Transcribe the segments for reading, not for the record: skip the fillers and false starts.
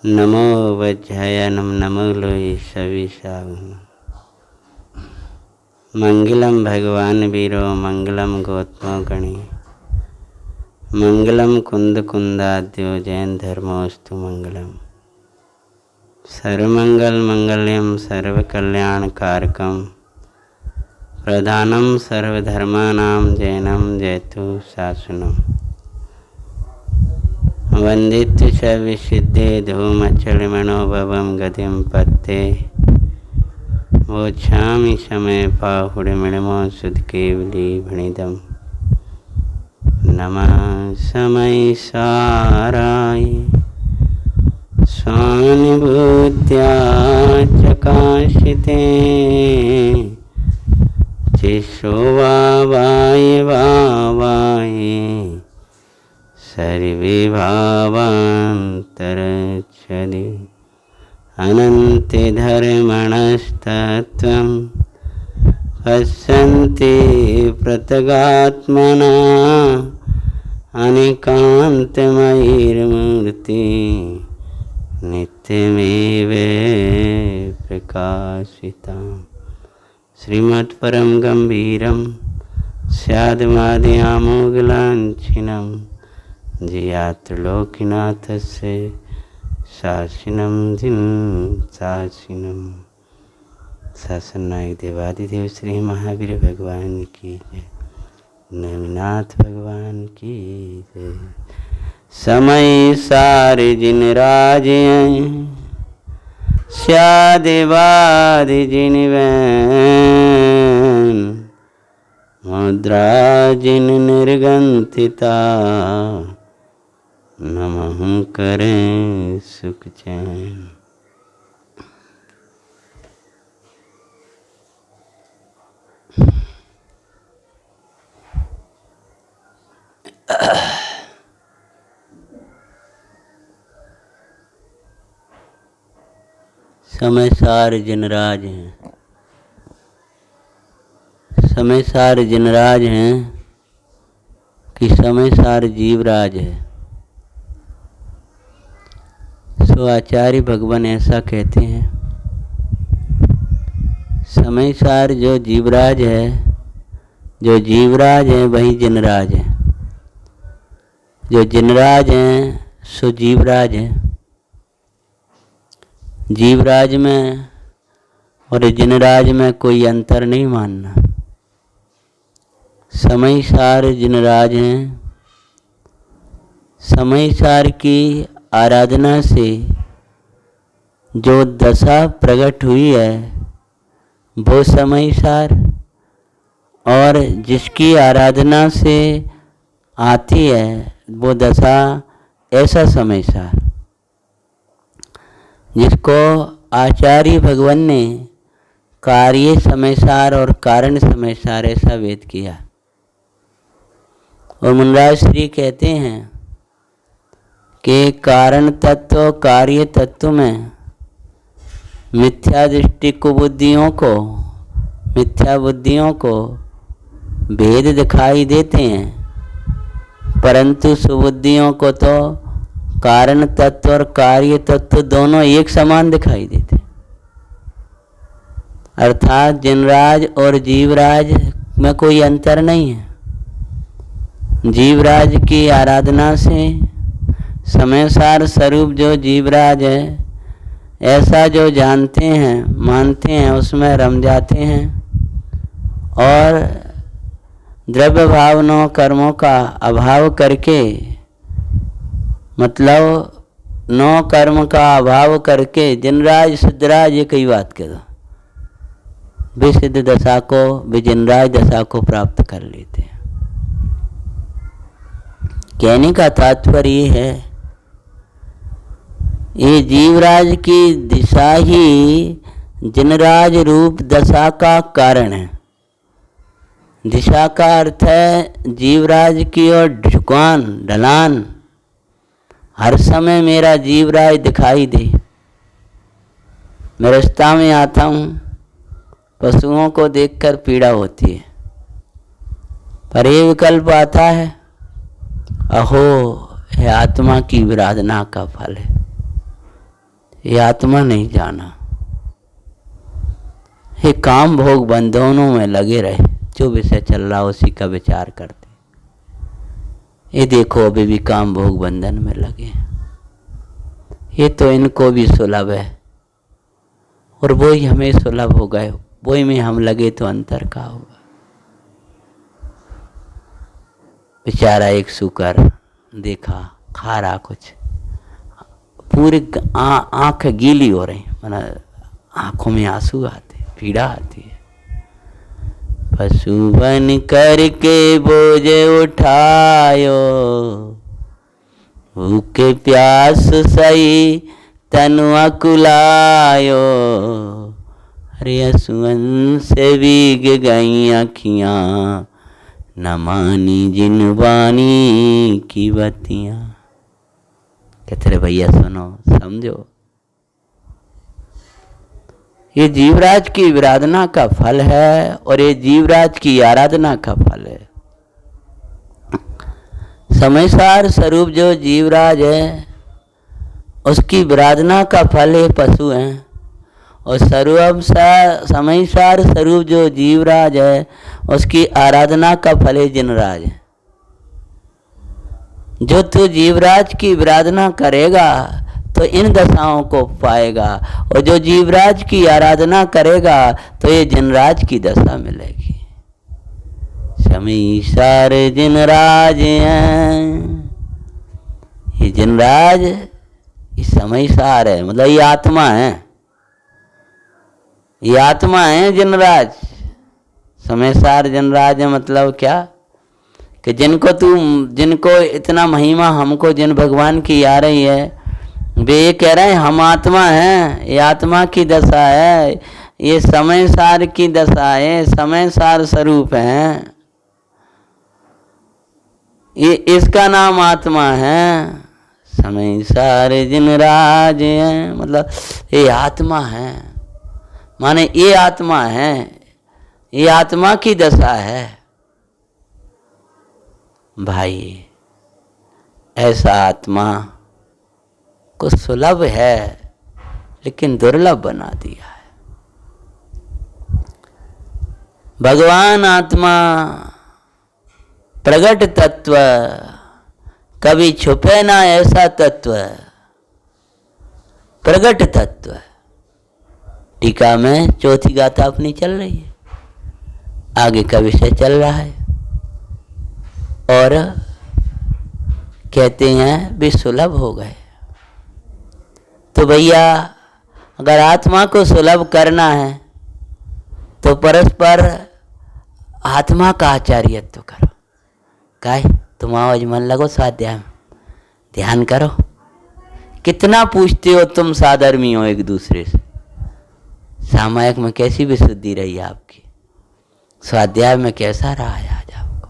नमो वज्रयानं नमो लोये सविशाहु। मंगलम भगवान वीरो मंगलम गौतमो गणे, मंगलम कुंद कुंदाद्यो जैन धर्मोस्तु मंगलम। सर्वमंगल मंगल्यम सर्वकल्याणकारकम, प्रधानम सर्वधर्मानां जैनम जयतु शासनम। वंदित्य च विसिद्धे धूमचलमणोभवं गतिं पत्ते, वोच्छामि समय पाहुडमिणमो सुधकेवली भणिदम्। नमः समय साराय स्वानुभूत्या चकाशिते, चिशो वावाय वावाय सर्वे भावान्तरच्छदि। अनन्ते धर्मणस्तत्त्वं पश्यन्ति पृथगात्मना, अनेकान्तमयीर्मूर्ति नित्यमेव प्रकाशिता। श्रीमत्परम गंभीरम स्यादमादयामोगलांछिनम, जियात्लोकनाथस्य शासनम दिन शासनम। शासननायक देवादिदेव श्री महावीर भगवान की जय, नवनाथ भगवान की जय। समय सारे जिन राजे स्यादिवादि जिन वैन, मुद्रा जिन निर्गंथिता, नमः करें सुख चैन। समय सार जिनराज हैं, समय सार जिनराज हैं कि समय सार जीवराज है। सो आचार्य भगवान ऐसा कहते हैं, समय सार जो जीवराज है, जो जीवराज है वही जिनराज है। जो जिनराज हैं सो जीवराज है। जीवराज में और जिनराज में कोई अंतर नहीं मानना। समय सार जिनराज हैं। समय सार की आराधना से जो दशा प्रकट हुई है वो समय सार, और जिसकी आराधना से आती है वो दशा ऐसा समय सार, जिसको आचार्य भगवान ने कार्य समय सार और कारण समय सार ऐसा वेद किया। और मुनिराज श्री कहते हैं कि कारण तत्व कार्य तत्व में मिथ्या दृष्टि कुबुद्धियों को, मिथ्या बुद्धियों को भेद दिखाई देते हैं, परंतु सुबुद्धियों को तो कारण तत्व और कार्य तत्व दोनों एक समान दिखाई देते। अर्थात जिनराज और जीवराज में कोई अंतर नहीं है। जीवराज की आराधना से समय सार स्वरूप जो जीवराज है ऐसा जो जानते हैं मानते हैं उसमें रम जाते हैं, और द्रव्य भावनाओं कर्मों का अभाव करके, मतलब नौ कर्म का अभाव करके जिनराज सिद्धराज ये कई बात कह दो, विसिद्ध दशा को विजिनराज दशा को प्राप्त कर लेते हैं। कहने का तात्पर्य ये है, ये जीवराज की दिशा ही जिनराज रूप दशा का कारण है। दिशा का अर्थ है जीवराज की ओर झुकान, ढलान। हर समय मेरा जीवराज दिखाई दे। मैं रास्ता में आता हूँ, पशुओं को देखकर पीड़ा होती है, पर ये विकल्प आता है, अहो है आत्मा की विराधना का फल है। ये आत्मा नहीं जाना। ये काम भोग बंधनों में लगे रहे, जो विषय चल रहा उसी का विचार करते। ये देखो अभी भी काम भोग बंधन में लगे। ये तो इनको भी सुलभ है और वो ही हमें सुलभ हो गए, वही में हम लगे तो अंतर का होगा। बेचारा एक शुकर देखा खा रहा कुछ, पूरी आंख गीली हो रही, माना आंखों में आंसू आते, पीड़ा आती है। पशु बन करके बोझ उठायो, भूखे प्यास सही तनु अकुलायो, अरे असुअन से भीग गई आँखियाँ, न मानी जिन वाणी की बत्तियाँ। कहते रहे भैया सुनो समझो, ये जीवराज की आराधना का फल है और ये जीवराज की आराधना का फल है। समयसार स्वरूप जो जीवराज है उसकी आराधना का फल है पशु हैं, और समयसार स्वरूप जो जीवराज है उसकी आराधना का फल है जिनराज है। जो तू जीवराज की आराधना करेगा तो इन दशाओं को पाएगा, और जो जीवराज की आराधना करेगा तो ये जिनराज की दशा मिलेगी। समयसार जिनराज हैं, ये जिनराज ये समयसार है, मतलब ये आत्मा है, ये आत्मा है जिनराज। समयसार जिनराज है मतलब क्या कि जिनको इतना महिमा हमको जिन भगवान की आ रही है, वे ये कह रहे हैं हम आत्मा हैं, ये आत्मा की दशा है, ये समयसार की दशा है, समयसार स्वरूप है, ये इसका नाम आत्मा है। समयसार जिनराज है मतलब ये आत्मा है, माने ये आत्मा है, ये आत्मा की दशा है। भाई ऐसा आत्मा को सुलभ है लेकिन दुर्लभ बना दिया है। भगवान आत्मा प्रगट तत्व, कभी छुपे ना ऐसा तत्व, प्रगट तत्व। टीका में चौथी गाथा अपनी चल रही है, आगे का विषय चल रहा है, और कहते हैं भी सुलभ हो गए। तो भैया अगर आत्मा को सुलभ करना है तो परस्पर आत्मा का आचार्यत्व करो। काहे तुम आओ आज मन लगो स्वाध्याय में, ध्यान करो। कितना पूछते हो तुम साधर्मी हो एक दूसरे से। सामायिक में कैसी विशुद्धि रही आपकी, स्वाध्याय में कैसा रहा है आज आपको?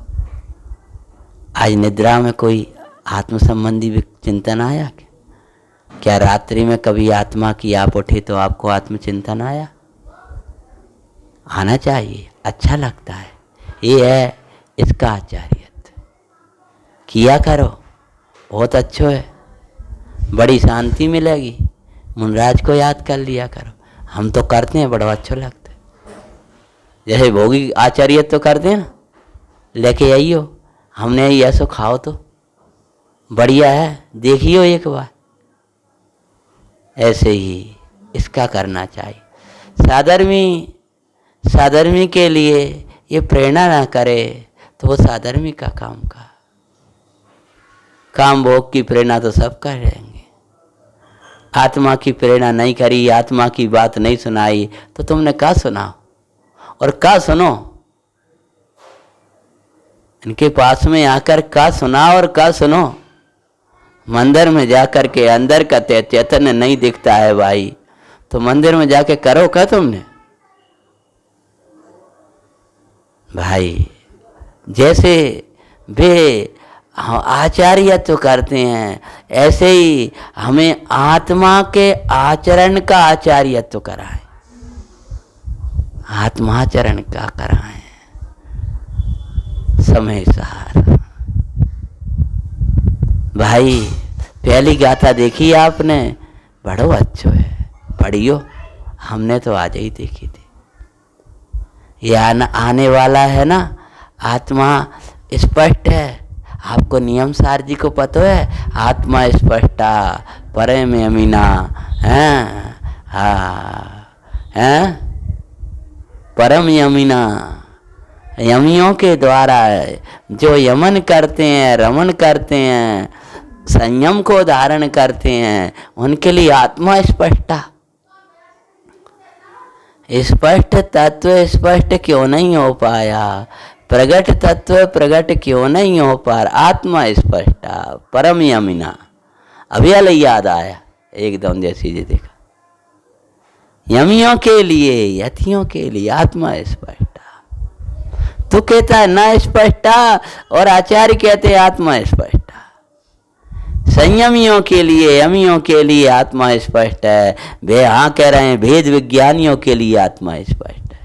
आज निद्रा में कोई आत्म संबंधी भी चिंतन आया क्या? रात्रि में कभी आत्मा की आप उठे तो आपको आत्मचिंतन आया? आना चाहिए, अच्छा लगता है। ये है इसका आचार्यत्व। किया करो, बहुत अच्छो है, बड़ी शांति मिलेगी। मुनराज को याद कर लिया करो, हम तो करते हैं, बड़ा अच्छा लगता है। जैसे भोगी आचार्यत्व तो करते हैं ना, लेके आइयो, हमने ऐसो खाओ तो बढ़िया है, देखियो एक बार। ऐसे ही इसका करना चाहिए। साधर्मी के लिए ये प्रेरणा ना करे तो वो साधर्मी का काम भोग की प्रेरणा तो सब कर रहेंगे। आत्मा की प्रेरणा नहीं करी, आत्मा की बात नहीं सुनाई तो तुमने क्या सुनाओ और क्या सुनो? इनके पास में आकर क्या सुनाओ और क्या सुनो? मंदिर में जाकर के अंदर का चैतन्य नहीं दिखता है भाई, तो मंदिर में जाके करो क्या तुमने? भाई जैसे वे आचार्य तो करते हैं, ऐसे ही हमें आत्मा के आचरण का आचार्यत्व कराएं, आत्माचरण का कराएं। समय सार भाई पहली गाथा देखी आपने, बड़ो अच्छो है, पढ़ियो। हमने तो आज ही देखी थी। ये आने वाला है ना, आत्मा स्पष्ट है। आपको नियम सार जी को पता है, आत्मा स्पष्टा परे में अमीना है, हैं परम यमीना। यमियों के द्वारा जो यमन करते हैं, रमन करते हैं, संयम को धारण करते हैं, उनके लिए आत्मा स्पष्टा। स्पष्ट तत्व स्पष्ट क्यों नहीं हो पाया, प्रगट तत्व प्रगट क्यों नहीं हो पा रहा, आत्मा स्पष्टा परम यमिना। अभी अलग याद आया एकदम, जैसे जी देखा, यमियों के लिए, यतियों के लिए आत्मा स्पष्टा। तू कहता है ना स्पष्टा, और आचार्य कहते हैं आत्मा स्पष्टा। संयमियों के लिए, यमियों के लिए आत्मा स्पष्ट है। वे हाँ कह रहे हैं, भेद विज्ञानियों के लिए आत्मा स्पष्ट है।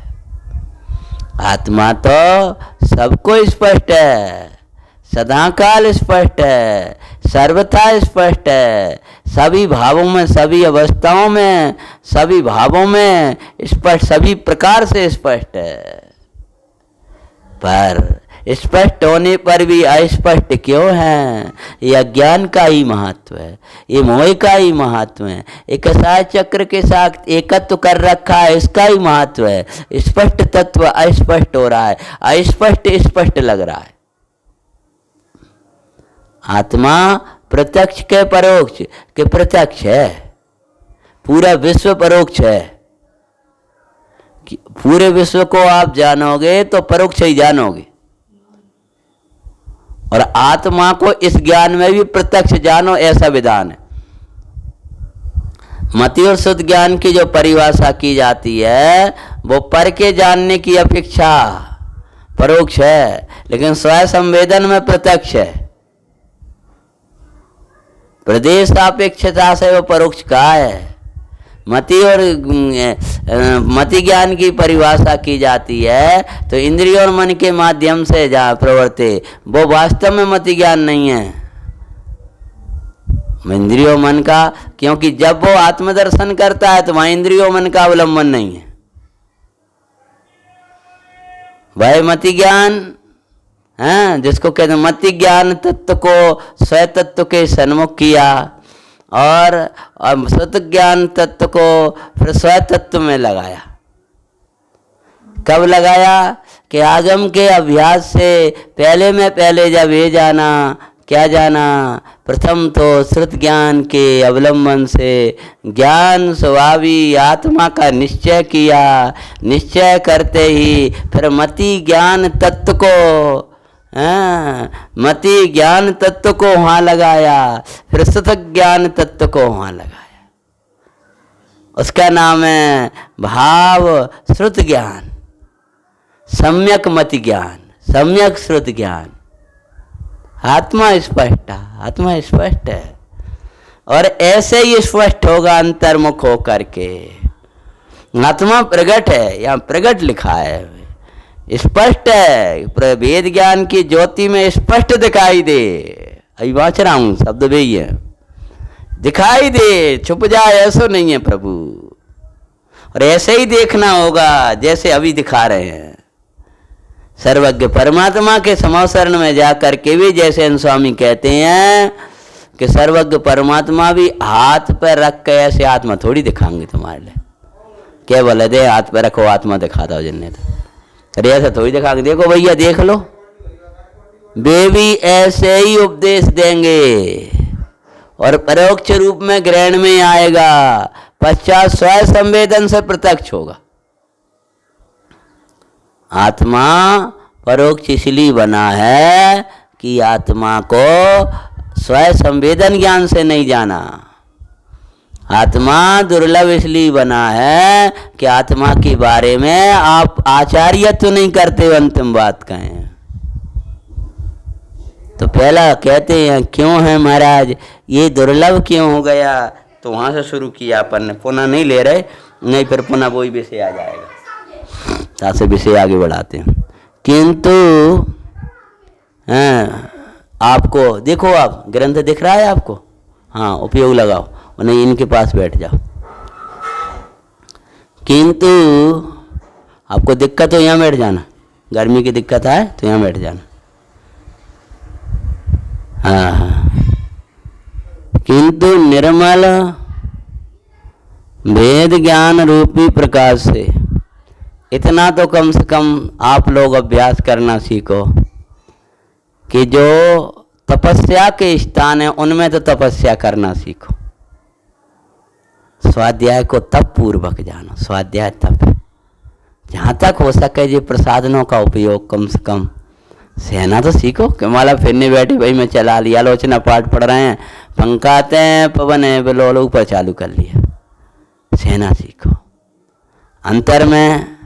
आत्मा तो सबको स्पष्ट है, सदाकाल स्पष्ट है, सर्वथा स्पष्ट है, सभी भावों में, सभी अवस्थाओं में, सभी भावों में स्पष्ट, सभी प्रकार से स्पष्ट है। पर स्पष्ट होने पर भी अस्पष्ट क्यों है? ये अज्ञान का ही महत्व है, ये मोह का ही महत्व है, एक साय चक्र के साथ एकत्व कर रखा है, इसका ही महत्व है। स्पष्ट तत्व अस्पष्ट हो रहा है, अस्पष्ट स्पष्ट लग रहा है। आत्मा प्रत्यक्ष के परोक्ष के प्रत्यक्ष है, पूरा विश्व परोक्ष है। पूरे विश्व को आप जानोगे तो परोक्ष ही जानोगे, और आत्मा को इस ज्ञान में भी प्रत्यक्ष जानो, ऐसा विधान है। मति और शुद्ध ज्ञान की जो परिभाषा की जाती है, वो पर के जानने की अपेक्षा परोक्ष है, लेकिन स्वयं संवेदन में प्रत्यक्ष है। प्रदेश सापेक्षता से वो परोक्ष कहा है। मति और मति ज्ञान की परिभाषा की जाती है तो इंद्रियों और मन के माध्यम से जा प्रवर्ते, वो वास्तव में मति ज्ञान नहीं है। इंद्रियों मन का, क्योंकि जब वो आत्मदर्शन करता है तो वहां इंद्रियों मन का अवलंबन नहीं है। वह मति ज्ञान है जिसको कहते हैं मति ज्ञान तत्व को स्व तत्व के सन्मुख किया, और सत ज्ञान तत्व को फिर स्व तत्व में लगाया। कब लगाया? कि आगम के अभ्यास से पहले में पहले जब ये जाना, क्या जाना? प्रथम तो श्रुत ज्ञान के अवलंबन से ज्ञान स्वभावी आत्मा का निश्चय किया। निश्चय करते ही फिर मति ज्ञान तत्व को, मति ज्ञान तत्व को वहां लगाया, फिर सत ज्ञान तत्व को वहां लगाया। उसका नाम है भाव श्रुत ज्ञान, सम्यक मति ज्ञान, सम्यक श्रुत ज्ञान। आत्मा स्पष्ट, आत्मा स्पष्ट है, और ऐसे ही स्पष्ट होगा अंतर्मुख होकर के। आत्मा प्रगट है, यहाँ प्रगट लिखा है, स्पष्ट है, वेद ज्ञान की ज्योति में स्पष्ट दिखाई दे। अभी वाच रहा हूं शब्द भी है, दिखाई दे, छुप जाए ऐसा नहीं है प्रभु। और ऐसे ही देखना होगा जैसे अभी दिखा रहे हैं। सर्वज्ञ परमात्मा के समवसरण में जाकर के भी, जैसे स्वामी कहते हैं कि सर्वज्ञ परमात्मा भी हाथ पर रख के ऐसे आत्मा थोड़ी दिखाएंगे तुम्हारे लिए। क्या बोले दे हाथ पर रखो आत्मा दिखा दो जिन्हें, तो अरे ऐसा थोड़ी दिखा के देखो भैया देख लो। वे भी ऐसे ही उपदेश देंगे और परोक्ष रूप में ग्रहण में आएगा, पश्चात स्वयं संवेदन से प्रत्यक्ष होगा। आत्मा परोक्ष इसलिए बना है कि आत्मा को स्वयं संवेदन ज्ञान से नहीं जाना। आत्मा दुर्लभ इसलिए बना है कि आत्मा के बारे में आप आचार्यत्व तो नहीं करते। अंतिम बात कहें तो पहला कहते हैं क्यों है महाराज ये दुर्लभ क्यों हो गया, तो वहां से शुरू किया अपन ने, पुनः नहीं ले रहे, नहीं फिर पुनः वही विषय आ जाएगा, तासे विषय आगे बढ़ाते हैं। किंतु आपको देखो, आप ग्रंथ दिख रहा है आपको, हाँ उपयोग लगाओ, नहीं इनके पास बैठ जाओ। किंतु आपको दिक्कत हो यहाँ बैठ जाना, गर्मी की दिक्कत आए तो यहाँ बैठ जाना। हाँ, किंतु निर्मल वेद ज्ञान रूपी प्रकाश से इतना तो कम से कम आप लोग अभ्यास करना सीखो कि जो तपस्या के स्थान है उनमें तो तपस्या करना सीखो। स्वाध्याय को तप पूर्वक जानो, स्वाध्याय तप। जहाँ तक हो सके ये प्रसाधनों का उपयोग कम से कम सहना तो सीखो। कि माला फिरने बैठे भाई मैं चला लिया, आलोचना पाठ पढ़ रहे हैं, पंखा आते हैं, पवन है, बिलो ऊपर चालू कर लिया। सहना सीखो। अंतर में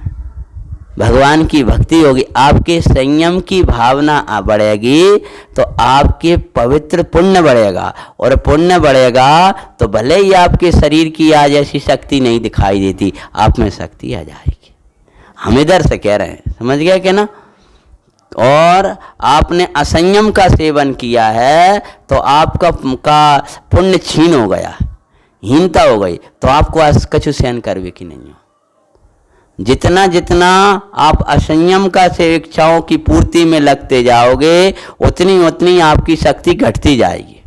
भगवान की भक्ति होगी, आपके संयम की भावना बढ़ेगी तो आपके पवित्र पुण्य बढ़ेगा, और पुण्य बढ़ेगा तो भले ही आपके शरीर की आज ऐसी शक्ति नहीं दिखाई देती, आप में शक्ति आ जाएगी। हम इधर से कह रहे हैं, समझ गए कि ना। और आपने असंयम का सेवन किया है तो आपका पुण्य छीन हो गया, हीनता हो गई, तो आपको आज कछु सहन करवे की नहीं हो। जितना जितना आप असंयम का से इच्छाओं की पूर्ति में लगते जाओगे उतनी उतनी आपकी शक्ति घटती जाएगी।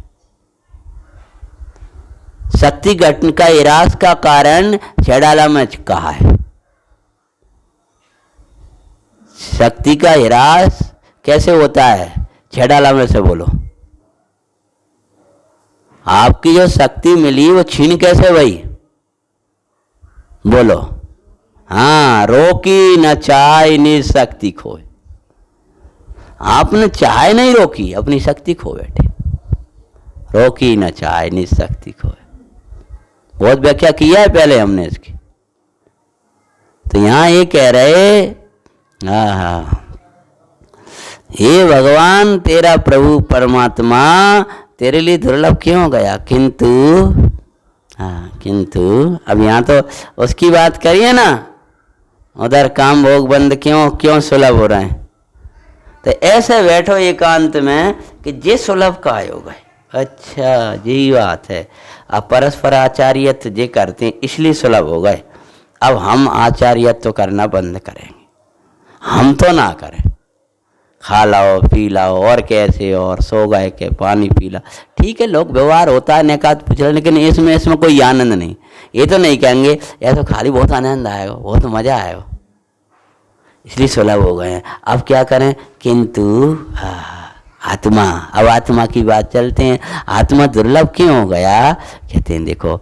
शक्ति घटने का ह्रास का कारण छेड़ाला में कहा है। शक्ति का ह्रास कैसे होता है, छेड़ाला में से बोलो। आपकी जो शक्ति मिली वो छीन कैसे भई, बोलो। हाँ, रोकी न चाय नि शक्ति खोए। आपने चाय नहीं रोकी, अपनी शक्ति खो बैठे। रोकी न चाय नि शक्ति खोए, बहुत व्याख्या किया है पहले हमने इसकी। तो यहां ये कह रहे, हाँ, हे भगवान तेरा प्रभु परमात्मा तेरे लिए दुर्लभ क्यों हो गया। किंतु हाँ, किंतु अब यहाँ तो उसकी बात करिए ना, उधर काम भोग बंद क्यों सुलभ हो रहे हैं। तो ऐसे बैठो एकांत में कि जे सुलभ का योग है। अच्छा यही बात है। अब परस्पर आचार्यत्व जे करते हैं इसलिए सुलभ हो गए। अब हम आचार्यत्व करना बंद करेंगे, हम तो ना करें। खा लाओ पी लाओ और कैसे, और सो गए के पानी पी ला, ठीक है, लोग व्यवहार होता है निकात पूछ रहे, लेकिन इसमें कोई आनंद नहीं। ये तो नहीं कहेंगे यह तो खाली बहुत आनंद आएगा, बहुत मजा आएगा, इसलिए सुलभ हो गए हैं। अब क्या करें, किंतु आत्मा, अब आत्मा की बात चलते हैं। आत्मा दुर्लभ क्यों हो गया, कहते हैं देखो,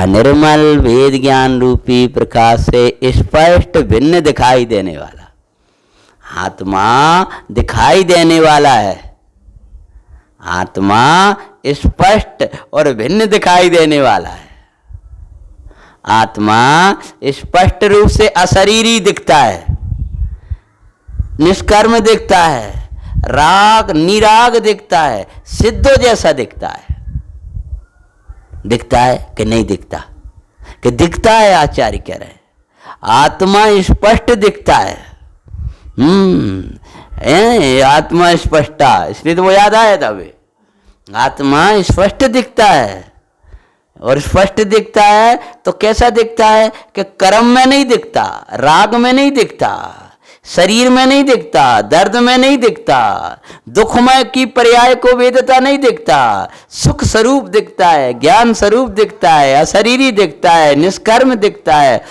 निर्मल वेद ज्ञान रूपी प्रकाश से स्पष्ट भिन्न दिखाई देने वाला। आत्मा दिखाई देने वाला है, आत्मा स्पष्ट और भिन्न दिखाई देने वाला है। आत्मा स्पष्ट रूप से अशरीरी दिखता है, निष्कर्म दिखता है, राग निराग दिखता है, सिद्धो जैसा दिखता है। दिखता है कि नहीं दिखता, कि दिखता है। आचार्य कह रहे आत्मा स्पष्ट दिखता है। आत्मा स्पष्टता, इसलिए तो वो याद आया था अभी। आत्मा स्पष्ट दिखता है, और स्पष्ट दिखता है तो कैसा दिखता है कि कर्म में नहीं दिखता, राग में नहीं दिखता, शरीर में नहीं दिखता, दर्द में नहीं दिखता, दुखमय की पर्याय को वेदता नहीं दिखता, सुख स्वरूप दिखता है, ज्ञान स्वरूप दिखता है, अशरीरी दिखता है, निष्कर्म दिखता है,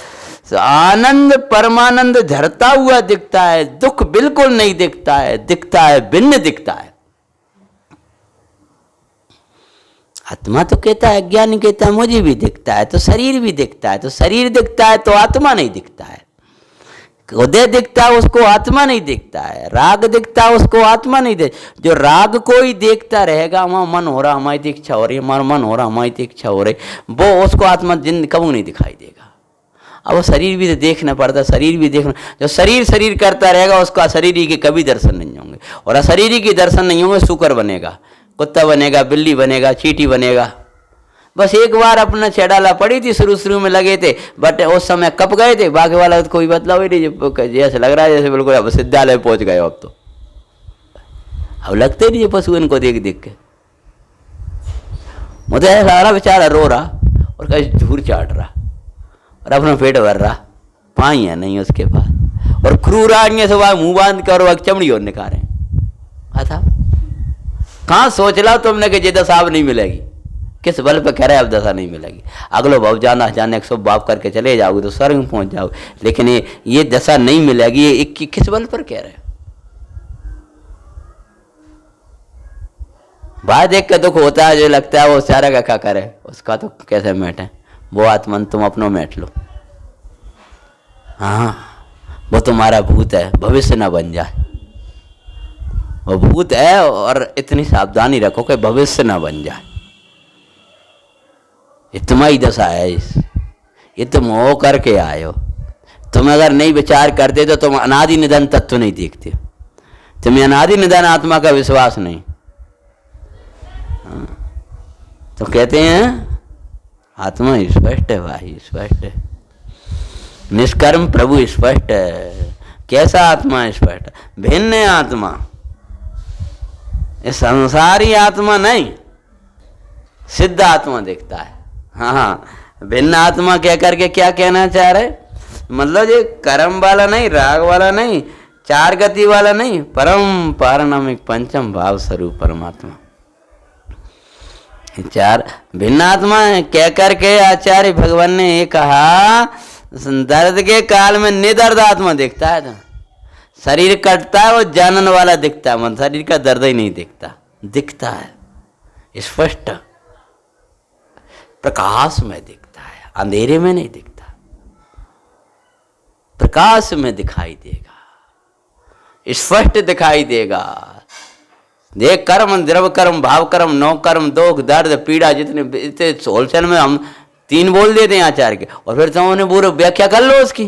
आनंद परमानंद झरता हुआ दिखता है, दुख बिल्कुल नहीं दिखता है, दिखता है भिन्न दिखता है। आत्मा तो कहता है, अज्ञानी कहता है मुझे भी दिखता है, तो शरीर भी दिखता है, तो शरीर दिखता है तो आत्मा नहीं दिखता है। उदय दिखता है उसको आत्मा नहीं दिखता है, राग दिखता है उसको आत्मा नहीं दिख। जो राग को ही देखता रहेगा, हमारा मन हो रहा हमारी इच्छा हो रही है, हमारा मन हो रहा हमारी इच्छा हो रही, वो उसको आत्मा जिन कभी नहीं दिखाई देगा। अब वो शरीर भी तो देखना पड़ता, शरीर भी देखना, जो शरीर करता रहेगा उसको अशरीरी के कभी दर्शन नहीं होंगे, और अशरीरी के दर्शन नहीं होंगे सूकर बनेगा, कुत्ता बनेगा, बिल्ली बनेगा, चींटी बनेगा। बस एक बार अपना छेड़ाला पड़ी थी, शुरू में लगे थे, बट उस समय कप गए थे, बाकी वाला तो कोई बदलाव ही नहीं। जैसे लग रहा है जैसे बिल्कुल अब सिद्धालय पहुंच गए। अब तो अब लगते नहीं पशु इनको देख देख के। मुझे सारा बेचारा रो रहा, और कहीं धूर चाट रहा और अपना पेट भर रहा, पाई है नहीं उसके पास, और क्रूर आदमी सुबह मुंह बांध कर और चमड़ी और निकाले। था कहाँ सोच ला तुमने कि ये दशा अब नहीं मिलेगी, किस बल पे कह रहे अब दशा नहीं मिलेगी। अगलो भव जाना जाने 100 बाप करके चले जाओगे तो स्वर्ग में पहुंच जाओगे, लेकिन ये दशा नहीं मिलेगी, ये किस बल पर कह रहे। बात देख के दुख होता है, जो लगता है वो सारा का क्या करे, उसका तो कैसे मैटे, वो आत्मन तुम अपनों मैट लो। हाँ वो तुम्हारा भूत है, भविष्य ना बन जाए, वो भूत है, और इतनी सावधानी रखो कि भविष्य ना बन जाए। ये तुम्हारी दशा है, ये तुम हो करके आए हो। तुम अगर नहीं विचार करते तो तुम अनादि निधन तत्व नहीं देखते, तुम्हें अनादि निधन आत्मा का विश्वास नहीं। तो कहते हैं आत्मा स्पष्ट है भाई, स्पष्ट है, निष्कर्म प्रभु स्पष्ट है। कैसा आत्मा स्पष्ट? भिन्न है आत्मा, ये संसारी आत्मा नहीं, सिद्ध आत्मा दिखता है। हाँ, भिन्न आत्मा कह करके क्या कहना चाह रहे, मतलब ये कर्म वाला नहीं, राग वाला नहीं, चार गति वाला नहीं, परम पारनामिक पंचम भाव स्वरूप परमात्मा। चार भिन्न आत्मा कह करके आचार्य भगवान ने ये कहा, दर्द के काल में निदर्द आत्मा दिखता है, तो शरीर कटता है वो जानन वाला दिखता है, मन शरीर का दर्द ही नहीं दिखता, दिखता है स्पष्ट, प्रकाश में दिखता है, अंधेरे में नहीं दिखता, प्रकाश में दिखाई देगा, स्पष्ट दिखाई देगा। देख कर्म, द्रव कर्म, भाव कर्म, नौ कर्म, दुख, दर्द, पीड़ा, जितने होलसेल में हम 3 बोल देते हैं आचार्य के, और फिर तुम उन्हें पूरा व्याख्या कर लो उसकी,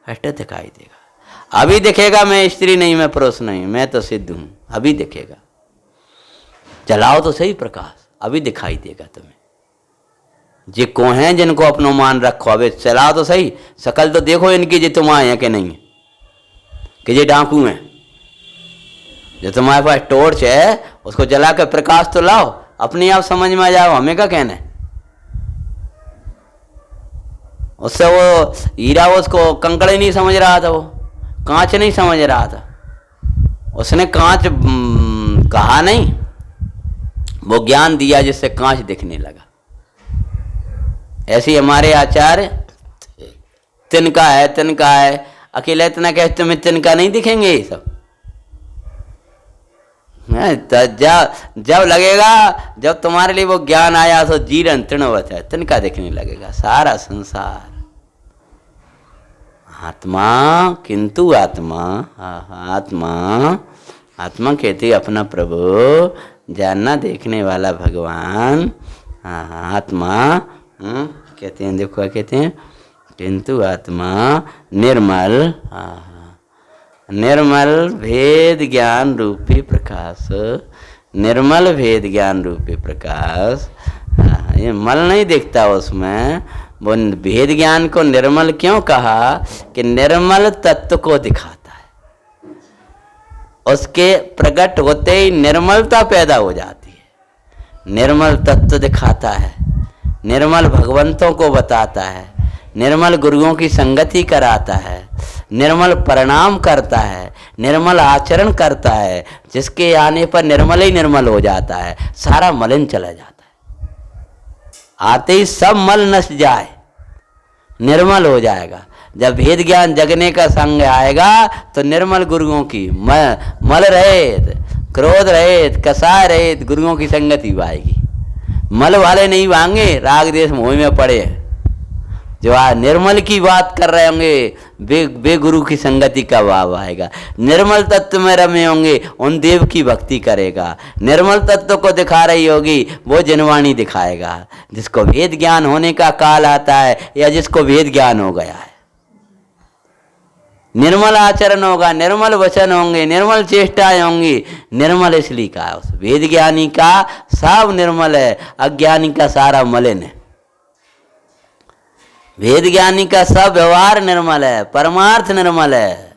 हट दिखाई देगा। अभी दिखेगा मैं स्त्री नहीं, मैं पुरुष नहीं, मैं तो सिद्ध हूं, अभी दिखेगा। जलाओ तो सही प्रकाश, अभी दिखाई देगा तुम्हें। जे को हैं जिनको अपनो मान रखो, अबे चलाओ तो सही, शकल तो देखो इनकी, जे तुम आए हैं कि नहीं, कि जे डाकू हैं। जो तुम्हारे पास टॉर्च है उसको जला कर प्रकाश तो लाओ, अपने आप समझ में आ जाओ, हमें क्या कहना है। उससे वो हीरा उसको कंकड़ ही नहीं समझ रहा था, वो कांच नहीं समझ रहा था, उसने कांच कहा नहीं, वो ज्ञान दिया जिससे कांच दिखने लगा। ऐसे हमारे आचार्य तिनका है, तिनका है, अकेला इतना कहते तुम्हें तिनका नहीं दिखेंगे ये सब। जब लगेगा, जब तुम्हारे लिए वो ज्ञान आया तो जीवन तृणवत है, तिनका दिखने लगेगा सारा संसार। आत्मा किंतु आत्मा, आत्मा आत्मा कहते अपना प्रभु, जानना देखने वाला भगवान। आत्मा कहते हैं, देखो क्या कहते हैं, किंतु आत्मा निर्मल, निर्मल भेद ज्ञान रूपी प्रकाश, निर्मल भेद ज्ञान रूपी प्रकाश। ये मल नहीं दिखता उसमें, वो भेद ज्ञान को निर्मल क्यों कहा कि निर्मल तत्व को दिखाता है, उसके प्रकट होते ही निर्मलता पैदा हो जाती है, निर्मल तत्व दिखाता है, निर्मल भगवंतों को बताता है, निर्मल गुरुओं की संगति कराता है, निर्मल प्रणाम करता है, निर्मल आचरण करता है, जिसके आने पर निर्मल ही निर्मल हो जाता है, सारा मलिन चला जाता है, आते ही सब मल नस जाए, निर्मल हो जाएगा। जब भेद ज्ञान जगने का संग आएगा तो निर्मल गुरुओं की मल रहित, क्रोध रहित, कसाय रहित गुरुओं की संगति आएगी। मल वाले नहीं भांगे, राग देश मोह में पड़े, जो निर्मल की बात कर रहे होंगे बेगुरु की संगति का भाव आएगा। निर्मल तत्व में रमे होंगे, उन देव की भक्ति करेगा। निर्मल तत्व को दिखा रही होगी, वो जनवाणी दिखाएगा। जिसको वेद ज्ञान होने का काल आता है या जिसको वेद ज्ञान हो गया है, निर्मल आचरण होगा, निर्मल वचन होंगे, निर्मल चेष्टाएं होंगी। निर्मल इसलिए कहा, उस वेद ज्ञानी का सब निर्मल है, अज्ञानी का सारा मलिन है। वेद ज्ञानी का सब व्यवहार निर्मल है, परमार्थ निर्मल है,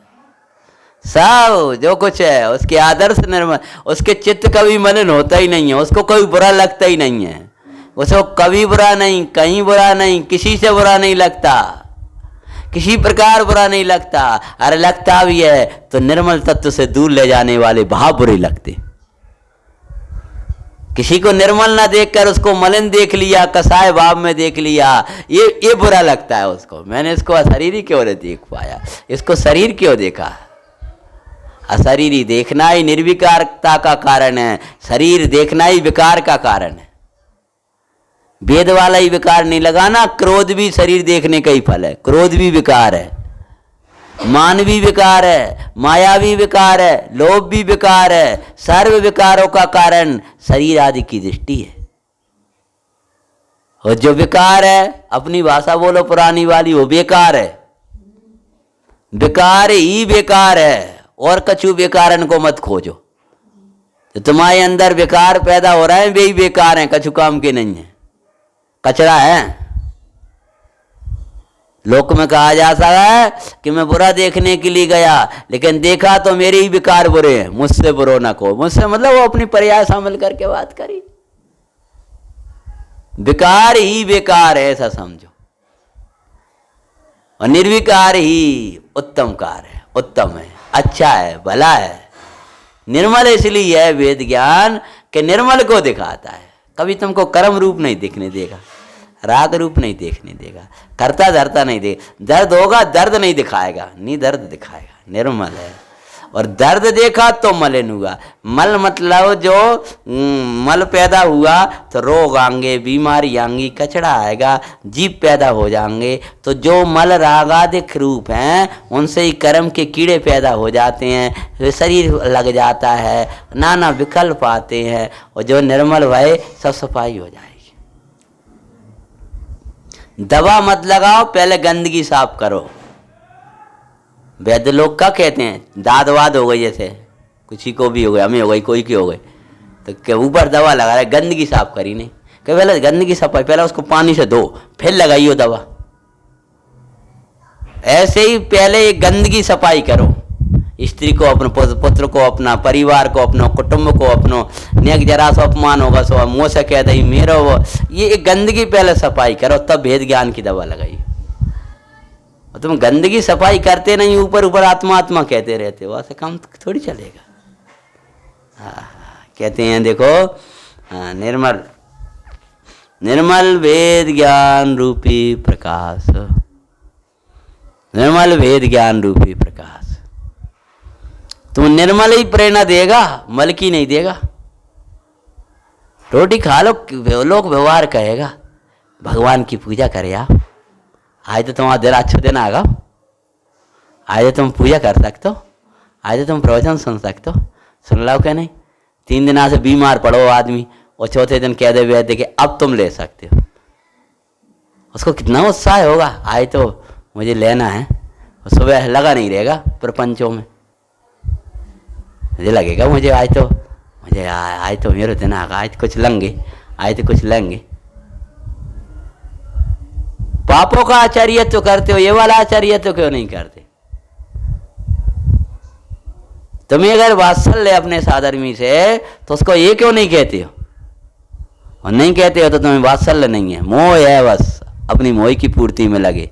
सब जो कुछ है उसके आदर्श निर्मल, उसके चित्त कभी मलिन होता ही नहीं है, उसको कोई बुरा लगता ही नहीं है। उसको कभी बुरा नहीं, कहीं बुरा नहीं, किसी से बुरा नहीं लगता, किसी प्रकार बुरा नहीं लगता। अरे लगता भी है तो निर्मल तत्व से दूर ले जाने वाले भाव बुरे लगते। किसी को निर्मल ना देखकर उसको मलिन देख लिया, कसाय भाव में देख लिया, ये बुरा लगता है उसको। मैंने इसको अशरीरी क्यों नहीं देख पाया, इसको शरीर क्यों देखा। अशरीरी देखना ही निर्विकारता का कारण है, शरीर देखना ही विकार का कारण है। वेद वाला ही विकार नहीं लगाना। क्रोध भी शरीर देखने का ही फल है, क्रोध भी विकार है, मान भी विकार है, माया भी विकार है, लोभ भी विकार है। सर्व विकारों का कारण शरीर आदि की दृष्टि है। और जो विकार है, अपनी भाषा बोलो पुरानी वाली, वो बेकार है। विकार ही बेकार है, और कछु बेकारन को मत खोजो। तो तुम्हारे अंदर विकार पैदा हो रहा है, वे ही बेकार हैं, कछु काम के नहीं है, कचरा है। लोक में कहा जाता है कि मैं बुरा देखने के लिए गया, लेकिन देखा तो मेरे ही विकार बुरे हैं, मुझसे बुरो ना को। मुझसे मतलब वो अपनी पर्याय शामिल करके बात करी। विकार ही बेकार है ऐसा समझो, और निर्विकार ही उत्तम कार है, उत्तम है, अच्छा है, भला है। निर्मल इसलिए है वेद ज्ञान कि निर्मल को दिखाता है। कभी तुमको कर्म रूप नहीं दिखने देगा, राग रूप नहीं देखने देगा, करता धरता नहीं दे। दर्द होगा, दर्द नहीं दिखाएगा, नहीं दर्द दिखाएगा, निर्मल है। और दर्द देखा तो मलिन हुआ। मल मतलब जो मल पैदा हुआ तो रोग आएंगे, बीमारी आएंगी, कचड़ा आएगा, जीव पैदा हो जाएंगे। तो जो मल रागादिक रूप हैं उनसे ही कर्म के कीड़े पैदा हो जाते हैं, शरीर लग जाता है, नाना विकल्प आते हैं। और जो निर्मल भय सब सफाई हो जाएगी। दवा मत लगाओ, पहले गंदगी साफ करो। वैद्य लोग क्या कहते हैं, दाद वाद हो गई, जैसे किसी को भी हो गई, हमें हो गई, कोई की हो गई, तो क्या ऊपर दवा लगा रहे, गंदगी साफ करी नहीं। क्या पहले गंदगी सफाई, पहले उसको पानी से धो, फिर लगाइयो दवा। ऐसे ही पहले गंदगी सफाई करो। स्त्री को, अपने पुत्र को, अपना परिवार को, अपना कुटुंब को, अपनो नेक जरा सा अपमान होगा सो मुँह से कह दई मेरा वो, ये गंदगी पहले सफाई करो, तब भेद ज्ञान की दवा लगाई। तुम गंदगी सफाई करते नहीं, ऊपर ऊपर आत्मा आत्मा कहते रहते हो, ऐसे काम थोड़ी चलेगा। कहते हैं देखो, निर्मल निर्मल वेद ज्ञान रूपी प्रकाश, निर्मल वेद ज्ञान रूपी प्रकाश तुम निर्मल ही प्रेरणा देगा, मल की नहीं देगा। रोटी खा लो, लोग व्यवहार कहेगा, भगवान की पूजा करे आप। आज तो तुम्हारा दिन अच्छा दिन आगा, आज तो तुम पूजा कर सकते हो, आज तो तुम प्रवचन सुन सकते हो। सुन लो क्या नहीं, 3 दिन से बीमार पड़ो आदमी, और चौथे दिन कह दे वैद्य कि अब तुम ले सकते हो। उसको कितना उत्साह होगा, आज तो मुझे लेना है। सुबह लगा नहीं रहेगा प्रपंचों में, मुझे लगेगा मुझे आज तो मेरे दिन आगा, आज कुछ लेंगे, आज तो कुछ लेंगे। पापों का आचार्य तो करते हो, ये वाला आचार्य तो क्यों नहीं करते। तुम्हें अगर वात्सल्य अपने साधर्मी से, तो उसको ये क्यों नहीं कहते हो। और नहीं कहते हो तो तुम्हें वात्सल्य नहीं है, मोह है, बस अपनी मोह की पूर्ति में लगे।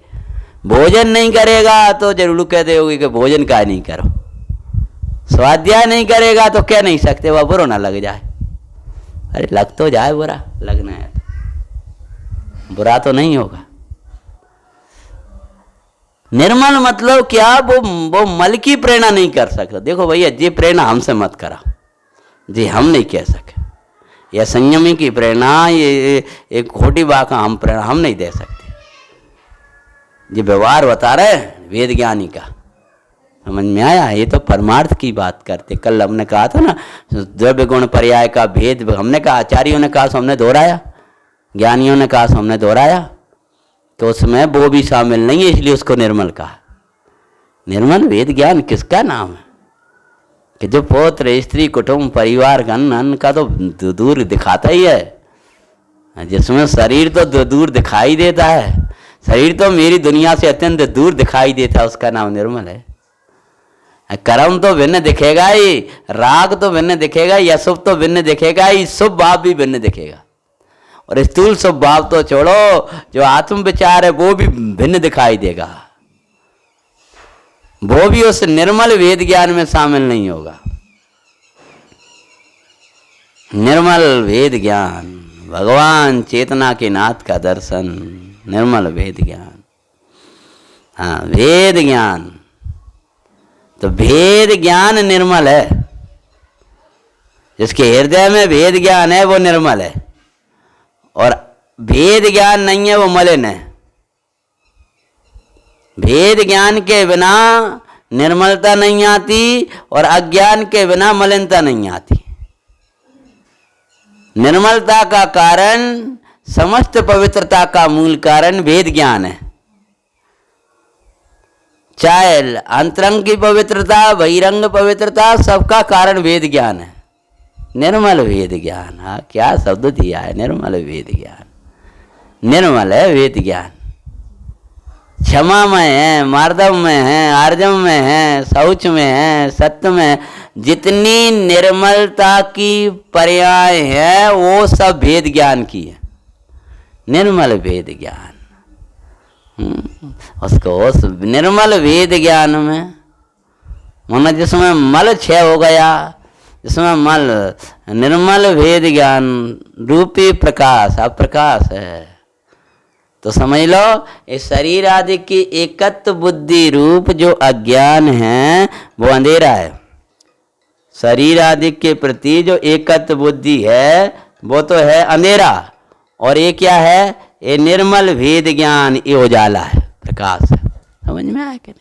भोजन नहीं करेगा तो जरूर कहते होगे कि भोजन का नहीं करो। स्वाध्याय नहीं करेगा तो कह नहीं सकते वह बुरा ना लग जाए। अरे लग तो जाए, बुरा लगना है, बुरा तो नहीं होगा। निर्मल मतलब क्या, वो मल की प्रेरणा नहीं कर सकता। देखो भैया, ये प्रेरणा हमसे मत करा, जी हम नहीं कह सके। यह संयमी की प्रेरणा, ये एक खोटी बात का हम प्रेरणा हम नहीं दे सकते। ये व्यवहार बता रहे वेद ज्ञानी का, समझ में आया। ये तो परमार्थ की बात करते। कल हमने कहा था ना, द्रव्य गुण पर्याय का भेद, हमने कहा आचार्यों ने कहा सो हमने दोहराया, ज्ञानियों ने कहा सो हमने दोहराया, तो उसमें वो भी शामिल नहीं है, इसलिए उसको निर्मल कहा। निर्मल वेद ज्ञान किसका नाम है कि जो पौत्र स्त्री कुटुंब परिवार अन्न का तो दूर दिखाता ही है, जिसमें शरीर तो दूर दिखाई देता है, शरीर तो मेरी दुनिया से अत्यंत दूर दिखाई देता है, उसका नाम निर्मल है। कर्म तो भिन्न दिखेगा ही, राग तो भिन्न दिखेगा ही, अशुभ तो भिन्न दिखेगा ही, शुभ भाव भी भिन्न दिखेगा। और स्थूल स्वभाव तो छोड़ो, जो आत्म विचार है वो भी भिन्न दिखाई देगा, वो भी उस निर्मल वेद ज्ञान में शामिल नहीं होगा। निर्मल वेद ज्ञान, भगवान चेतना के नाथ का दर्शन, निर्मल वेद ज्ञान। हाँ, वेद ज्ञान, तो भेद ज्ञान निर्मल है। जिसके हृदय में भेद ज्ञान है वो निर्मल है, और भेद ज्ञान नहीं है वो मलिन है। भेद ज्ञान के बिना निर्मलता नहीं आती, और अज्ञान के बिना मलिनता नहीं आती। निर्मलता का कारण, समस्त पवित्रता का मूल कारण वेद ज्ञान है। चाहे अंतरंग की पवित्रता, बहिरंग पवित्रता, सबका कारण वेद ज्ञान है। निर्मल वेद ज्ञान, हाँ क्या शब्द दिया है, निर्मल वेद ज्ञान। निर्मल है वेद ज्ञान, क्षमा में है, मार्दव में है, आर्जव में है, शौच में है, सत्य में। जितनी निर्मलता की पर्याय है वो सब वेद ज्ञान की है। निर्मल वेद ज्ञान, उसको उस निर्मल वेद ज्ञान में, माना जिसमें मल क्षय हो गया, जिसमें मल, निर्मल वेद ज्ञान रूपी प्रकाश, अप्रकाश है। तो समझ लो, इस शरीर आदि की एकत्व बुद्धि रूप जो अज्ञान है वो अंधेरा है। शरीर आदि के प्रति जो एकत्व बुद्धि है वो तो है अंधेरा, और ये क्या है, ये निर्मल वेद ज्ञान, ये उजाला है, प्रकाश है। समझ में आया कि नहीं?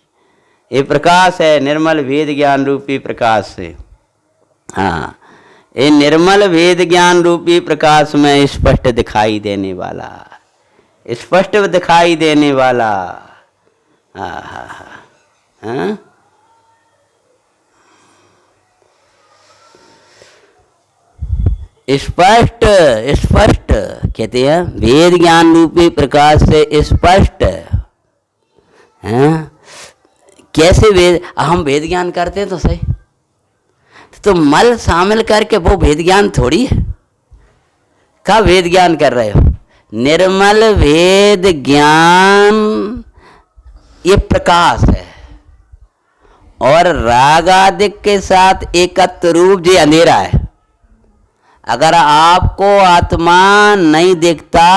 ये प्रकाश है, निर्मल वेद ज्ञान रूपी प्रकाश से। हाँ, ये निर्मल वेद ज्ञान रूपी प्रकाश में स्पष्ट दिखाई देने वाला, स्पष्ट दिखाई देने वाला। हाँ, स्पष्ट, स्पष्ट कहते हैं, वेद ज्ञान रूपी प्रकाश से स्पष्ट। कैसे वेद, हम वेद ज्ञान करते हैं तो सही, तो मल शामिल करके वो वेद ज्ञान थोड़ी है। क्या वेद ज्ञान कर रहे हो? निर्मल वेद ज्ञान ये प्रकाश है, और राग आदि के साथ एकत्व रूप जो अंधेरा है। अगर आपको आत्मा नहीं दिखता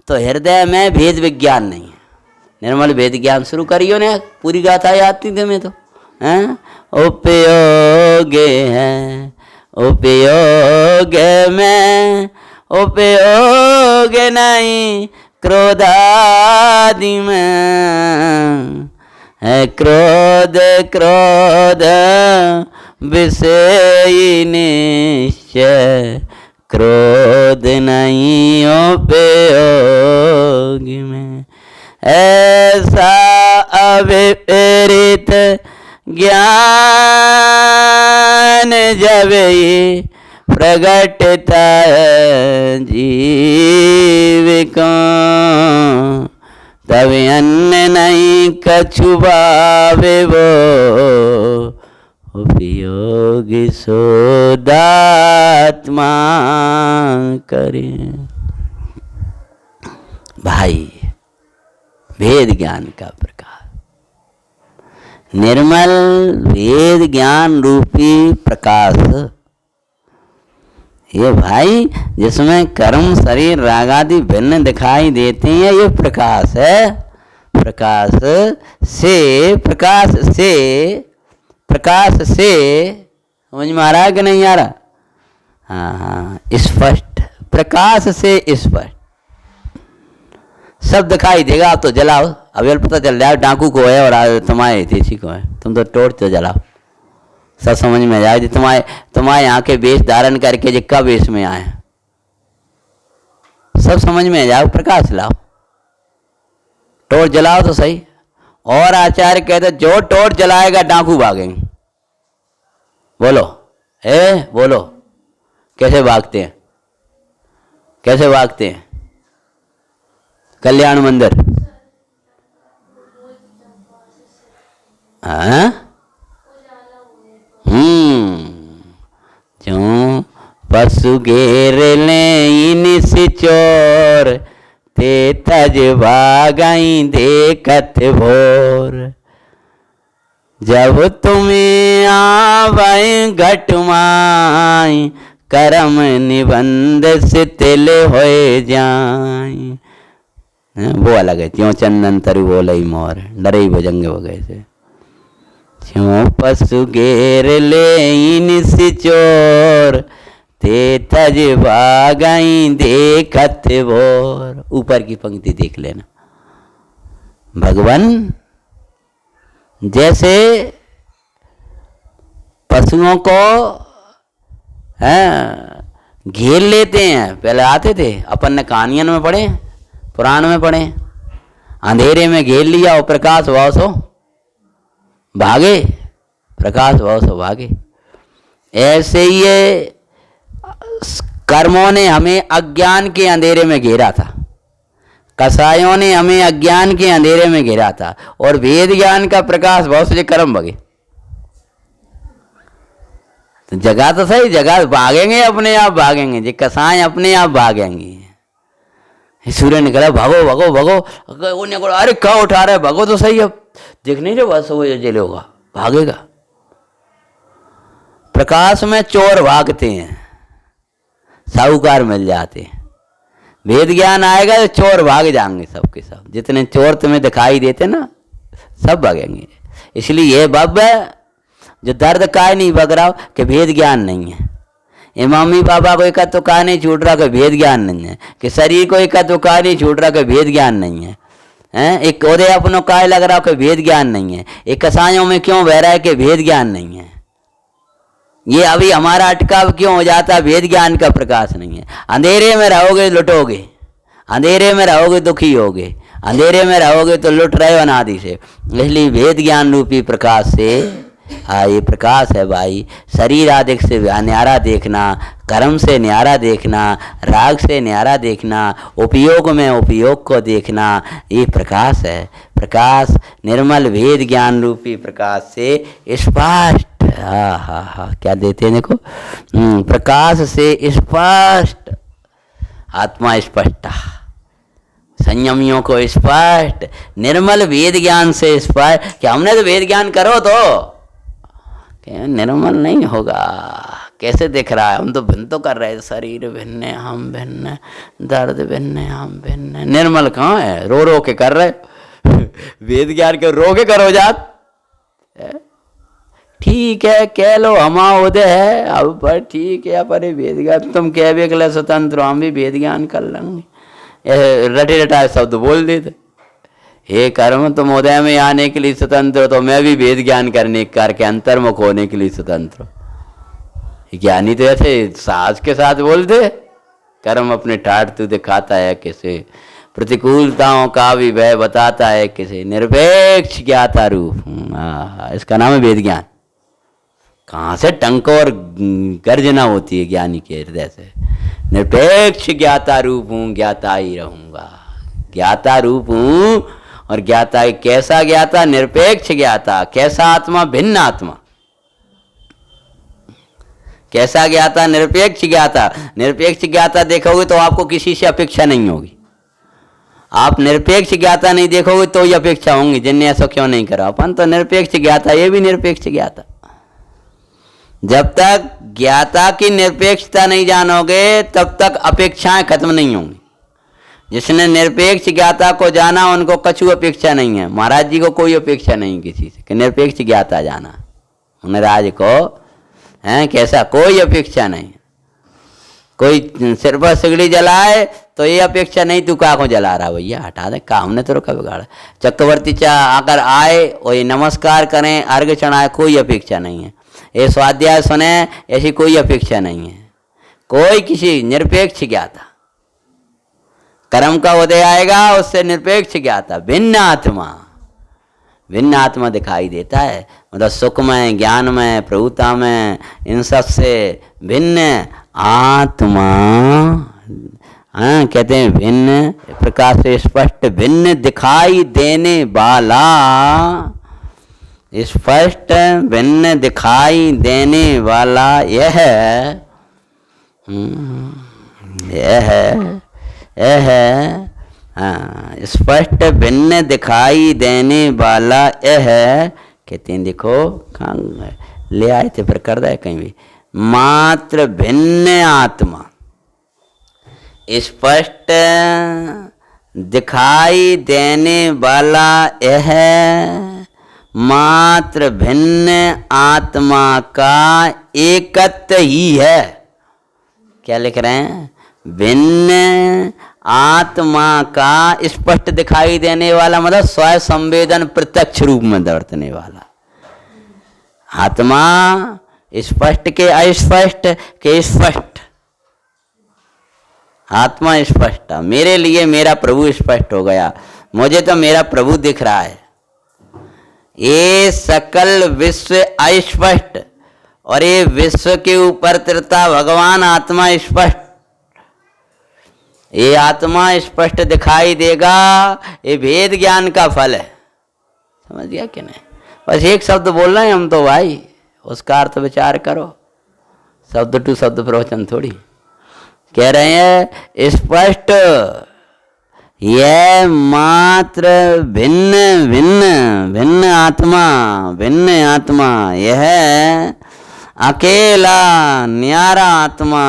तो हृदय में भेद विज्ञान नहीं है। निर्मल वेद ज्ञान शुरू करियो ने, पूरी गाथा आती थी मैं तो, हैं? उपयोग है, उपयोग में उपयोग नहीं, क्रोधादि में है क्रोध, क्रोध विषयी निश्चय, क्रोध नहीं उपयोग में। ऐसा अविपरीत ज्ञान जब ये प्रगटता है जीव को, तब अन्य नहीं कछु भावे वो, उपयोग शोधात्मा करे। भाई, वेद ज्ञान का प्रकाश, निर्मल वेद ज्ञान रूपी प्रकाश, ये भाई जिसमें कर्म शरीर राग आदि भिन्न दिखाई देते हैं, ये प्रकाश है। प्रकाश से, प्रकाश से, प्रकाश से, समझ में आ रहा है कि नहीं आ रहा? हाँ हाँ, स्पष्ट, प्रकाश से स्पष्ट सब दिखाई देगा। आप तो जलाओ, अब पता चल जाए डाकू को है और तुम्हारे हितेशी को है, तुम तो टोर्च तो जलाओ, सब समझ में जाए। तुम्हारे यहाँ के वेश धारण करके जो कब वेश में आए, सब समझ में जाओ। प्रकाश लाओ, टोर्च जलाओ तो सही। और आचार्य कहते जो टोर्च जलाएगा डाकू भागेंगे। बोलो, बोलो, कैसे भागते हैं, कैसे भागते हैं? कल्याण मंदिर, जो पशु घेर ले इन निसिचोर, ते तज भागई देखत भोर। जब तुम्हें आवै घट माई, करम निबंध से तिल होए जाई। वो अलग है। त्यों चंदन तरु बोलई मोर, डरे भुजंग वगैरह से। त्यों पशु घेर ले निसिचोर, ते तज भागई देखत भोर। ऊपर की पंक्ति देख लेना। भगवान जैसे पशुओं को घेर लेते हैं, पहले आते थे, अपन ने कहानियन में पढ़े, पुराण में पढ़े, अंधेरे में घेर लिया और प्रकाश भाव सो भागे, प्रकाश भाव सो भागे। ऐसे ही ये कर्मों ने हमें अज्ञान के अंधेरे में घेरा था, कसायों ने हमें अज्ञान के अंधेरे में घेरा था, और वेद ज्ञान का प्रकाश भाव से कर्म भगे। तो जगह तो सही, जगह भागेंगे, अपने आप भागेंगे, जे कसाय अपने आप भागेंगे। सूर्य निकला, भागो भागो भागो, वो निकला, अरे क्या उठा रहा है, भागो तो सही, अब देख नहीं रहे बस वो जेल होगा, भागेगा। प्रकाश में चोर भागते हैं, साहूकार मिल जाते हैं। वेद ज्ञान आएगा तो चोर भाग जाएंगे, सबके सब जितने चोर तुम्हें दिखाई देते ना, सब भागेंगे। इसलिए ये बब जो दर्द काय नहीं भग रहा कि भेद ज्ञान नहीं है। ये मम्मी पापा को एक तो का नहीं छूट रहा कि भेद ज्ञान नहीं है, कि शरीर को एक तो का नहीं छूट रहा कि भेद ज्ञान नहीं है, हैं? एक उदय अपनों काय लग रहा कि भेद ज्ञान नहीं है। एक कसायों में क्यों बह रहा है कि भेद ज्ञान नहीं है। ये अभी हमारा अटकाव क्यों हो जाता है, भेद ज्ञान का प्रकाश नहीं है। अंधेरे में रहोगे लुटोगे, अंधेरे में रहोगे दुखी होगे, अंधेरे में रहोगे तो लुट रहे हो अनादि से। इसलिए भेद ज्ञान रूपी प्रकाश से, हाँ ये प्रकाश है भाई। शरीर आदि से न्यारा देखना, कर्म से न्यारा देखना, राग से न्यारा देखना, उपयोग में उपयोग को देखना, ये प्रकाश है। प्रकाश निर्मल भेद ज्ञान रूपी प्रकाश से स्पष्ट, हाँ हाँ हाँ क्या देते हैं देखो, प्रकाश से स्पष्ट आत्मा स्पष्टता, संयमियों को स्पष्ट, निर्मल वेद ज्ञान से स्पष्ट। कि हमने तो वेद ज्ञान करो तो निर्मल नहीं होगा, कैसे दिख रहा है, हम तो भिन्न तो कर रहे हैं, शरीर भिन्न है, हम भिन्न है, दर्द भिन्न है, हम भिन्न है। निर्मल कहाँ है, रो रो के कर रहे वेद ज्ञान के रो के करो जात, ठीक है कह लो हमा उदय है अब, पर ठीक है पर वेद ज्ञान तुम कह भी अगले स्वतंत्र, हम भी वेद ज्ञान कर लेंगे, रटे रटाए शब्द बोल देते। हे कर्म तुम उदय में आने के लिए स्वतंत्र, तो मैं भी वेद ज्ञान करके अंतर्मुख होने के लिए स्वतंत्र। ज्ञानी तो ऐसे साहस के साथ बोलते, कर्म अपने ठाठ तू दिखाता है किसे, प्रतिकूलताओं का भी भय बताता है किसे, निरपेक्ष ज्ञाता रूप। इसका नाम है वेद ज्ञान। कहाँ से टंक और गर्जना होती है ज्ञानी के हृदय से। निरपेक्ष ज्ञाता रूप हूँ, ज्ञाता ही रहूंगा, ज्ञाता रूप हूँ और ज्ञाता। कैसा ज्ञाता, निरपेक्ष ज्ञाता। कैसा आत्मा, भिन्न आत्मा। कैसा ज्ञाता, निरपेक्ष ज्ञाता। निरपेक्ष ज्ञाता देखोगे तो आपको किसी से अपेक्षा नहीं होगी। आप निरपेक्ष ज्ञाता नहीं देखोगे तो ही अपेक्षा होंगी, जिनने ऐसा क्यों नहीं करा। अपन तो निरपेक्ष ज्ञाता, ये भी निरपेक्ष ज्ञाता। जब तक ज्ञाता की निरपेक्षता नहीं जानोगे तब तक अपेक्षाएं खत्म नहीं होंगी। जिसने निरपेक्ष ज्ञाता को जाना उनको कछु अपेक्षा नहीं है। महाराज जी को कोई अपेक्षा नहीं किसी से कि निरपेक्ष ज्ञाता जाना, महाराज को हैं कैसा कोई अपेक्षा नहीं। कोई सिर पर सिगड़ी जलाए तो ये अपेक्षा नहीं तू का को जला रहा भैया, हटा दे, का हमने तो रोका बिगाड़ा। चक्रवर्ती आकर आए वही नमस्कार करें, अर्घ चढ़ाए, कोई अपेक्षा नहीं है। ये स्वाध्याय सुने, ऐसी कोई अपेक्षा नहीं है। कोई किसी निरपेक्ष ज्ञाता, कर्म का उदय आएगा उससे निरपेक्ष ज्ञाता, भिन्न आत्मा। भिन्न आत्मा दिखाई देता है, मतलब सुख में, ज्ञान में, प्रभुता में, इन सब से भिन्न आत्मा। हाँ कहते हैं भिन्न, प्रकाश से स्पष्ट भिन्न दिखाई देने वाला, स्पष्ट भिन्न दिखाई देने वाला यह यह है हाँ, स्पष्ट भिन्न दिखाई देने वाला यह कहते हैं। देखो कहाँ ले आए थे, पर कर दे कहीं भी। मात्र भिन्न आत्मा, स्पष्ट दिखाई देने वाला यह मात्र भिन्न आत्मा का एकत्व ही है। क्या लिख रहे हैं? भिन्न आत्मा का स्पष्ट दिखाई देने वाला मतलब स्व संवेदन प्रत्यक्ष रूप में बरतने वाला आत्मा। स्पष्ट के अस्पष्ट के स्पष्ट, आत्मा स्पष्ट। मेरे लिए मेरा प्रभु स्पष्ट हो गया, मुझे तो मेरा प्रभु दिख रहा है। ये सकल विश्व अस्पष्ट और ये विश्व के ऊपर तिरता भगवान आत्मा स्पष्ट। ये आत्मा स्पष्ट दिखाई देगा, ये भेद ज्ञान का फल है। समझ गया कि नहीं? बस एक शब्द बोल रहे हैं हम तो भाई, उसका अर्थ विचार करो। शब्द टू शब्द प्रवचन थोड़ी। कह रहे हैं स्पष्ट यह मात्र भिन्न भिन्न भिन्न आत्मा, भिन्न आत्मा यह अकेला न्यारा आत्मा।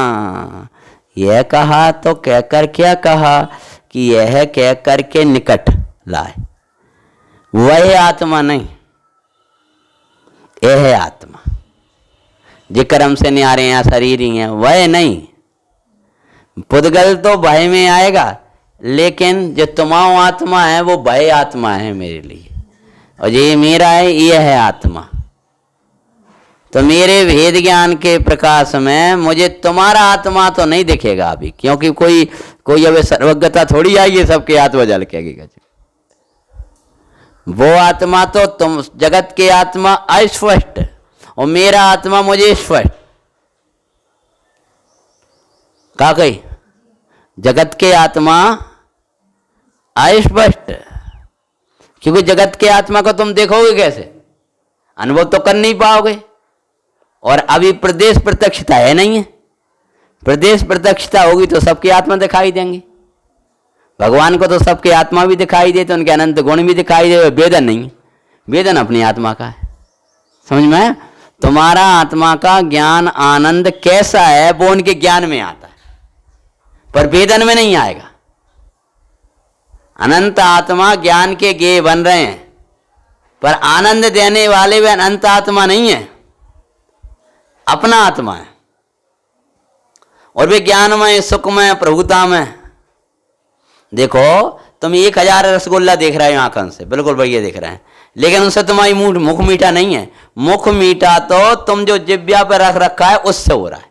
यह कहा तो कहकर क्या कहा कि यह कहकर के निकट लाए, वह आत्मा नहीं, यह आत्मा जो कर्म से न्यारे हैं, शरीर ही है, वह नहीं। पुद्गल तो भय में आएगा, लेकिन जो तुम्हारा आत्मा है वो भय आत्मा है मेरे लिए, और ये मेरा है, यह है आत्मा। तो मेरे भेद ज्ञान के प्रकाश में मुझे तुम्हारा आत्मा तो नहीं दिखेगा अभी, क्योंकि कोई अभी सर्वज्ञता थोड़ी आई है सबके आत्मा जल के। वो आत्मा तो तुम जगत के आत्मा अस्पष्ट और मेरा आत्मा मुझे स्पष्ट। का कही जगत के आत्मा अस्पष्ट, क्योंकि जगत के आत्मा को तुम देखोगे कैसे? अनुभव तो कर नहीं पाओगे। और अभी प्रदेश प्रत्यक्षता है नहीं है। प्रदेश प्रत्यक्षता होगी तो सबकी आत्मा दिखाई देंगे। भगवान को तो सबके आत्मा भी दिखाई देते, उनके अनंत गुण भी दिखाई दे। वेदन नहीं, वेदन अपनी आत्मा का है। समझ में? तुम्हारा आत्मा का ज्ञान आनंद कैसा है वो उनके ज्ञान में आता है, पर वेदन में नहीं आएगा। अनंत आत्मा ज्ञान के गेय बन रहे हैं, पर आनंद देने वाले वे अनंत आत्मा नहीं है, अपना आत्मा है। और वे ज्ञानमय सुखमय प्रभुता में। देखो तुम 1000 रसगुल्ला देख रहे हो आंखों से, बिल्कुल बढ़िया देख रहे हैं, लेकिन उनसे तुम्हारी मुख मीठा नहीं है। मुख मीठा तो तुम जो जिब्या पर रख रखा है उससे हो रहा है।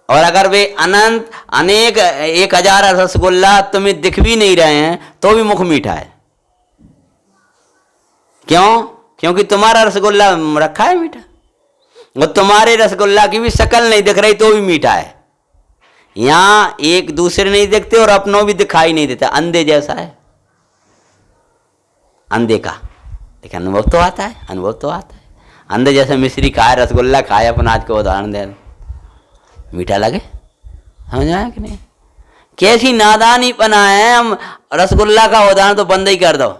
और अगर वे अनंत अनेक 1000 रसगुल्ला तुम्हें दिख भी नहीं रहे हैं तो भी मुख मीठा है। क्यों? क्योंकि तुम्हारा रसगुल्ला रखा है मीठा, और तुम्हारे रसगुल्ला की भी शक्ल नहीं दिख रही तो भी मीठा है। यहां एक दूसरे नहीं दिखते और अपनों भी दिखाई नहीं देता, अंधे जैसा है। अंधे का लेकिन अनुभव तो आता है, अनुभव तो आता है। अंधे जैसे मिश्री खाए, रसगुल्ला खाए, अपन आज को उदाहरण दे, मीठा लगे। समझ आया कि नहीं? कैसी नादानी पना है। हम रसगुल्ला का उदाहरण तो बंद ही कर दो।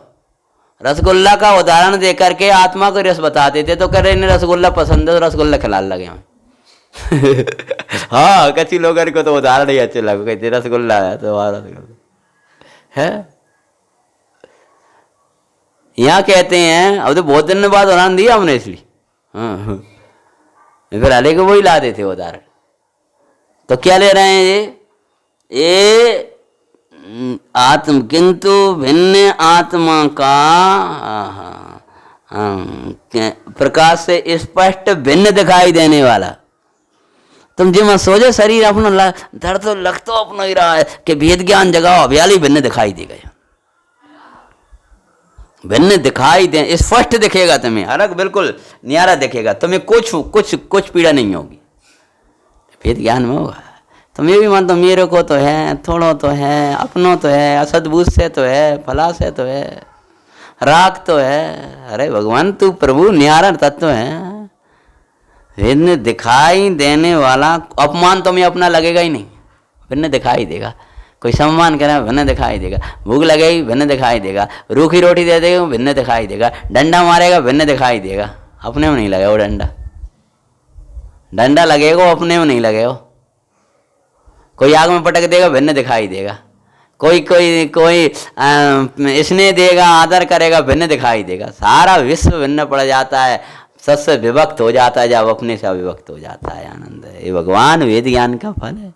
रसगुल्ला का उदाहरण दे करके आत्मा को रस बता देते तो कह रहे इन्हें रसगुल्ला पसंद है तो रसगुल्ला खिलाने लगे हम। हाँ, कच्ची लोगों को तो उदाहरण ही अच्छे लगे, कहते रसगुल्ला है तो रसगुल्ला है। यहाँ कहते हैं, अब तो बहुत दिन बाद उदाहरण दिया हमने इसलिए, हाँ फिर अले को वही ला देते उदाहरण। तो क्या ले रहे हैं ये आत्म, किंतु भिन्न आत्मा का प्रकाश से स्पष्ट भिन्न दिखाई देने वाला। तुम जी मत सोचो शरीर अपना धर तो लग तो अपना ही रहा है कि भेद ज्ञान जगह अभ्याली भिन्न दिखाई दे गया। भिन्न दिखाई दे, स्पष्ट दिखेगा तुम्हें, अलग बिल्कुल न्यारा दिखेगा तुम्हें। कुछ पीड़ा नहीं होगी, भेद ज्ञान में होगा। तुम ये भी मानते मेरे को तो है, थोड़ो तो है, अपनों तो है, असद्बुद्ध से तो है, फला से तो है, राग तो है। अरे भगवान तू प्रभु न्यारा तत्व है। भिन्न दिखाई देने वाला। अपमान तो मैं अपना लगेगा ही नहीं, भिन्न दिखाई देगा। कोई सम्मान करे भिन्न दिखाई देगा, भूख लगेगी भिन्न दिखाई देगा, रूखी रोटी दे देगा भिन्न दिखाई देगा, डंडा मारेगा भिन्न दिखाई देगा। अपने में नहीं लगेगा वो डंडा, डंडा लगेगा अपने में नहीं लगेगा। कोई आग में पटक देगा भिन्न दिखाई देगा, कोई कोई कोई स्नेह देगा आदर करेगा भिन्न दिखाई देगा। सारा विश्व भिन्न पड़ जाता है, सबसे विभक्त हो जाता है जब अपने से अविभक्त हो जाता है। आनंद है, ये भगवान वेद ज्ञान का फल है।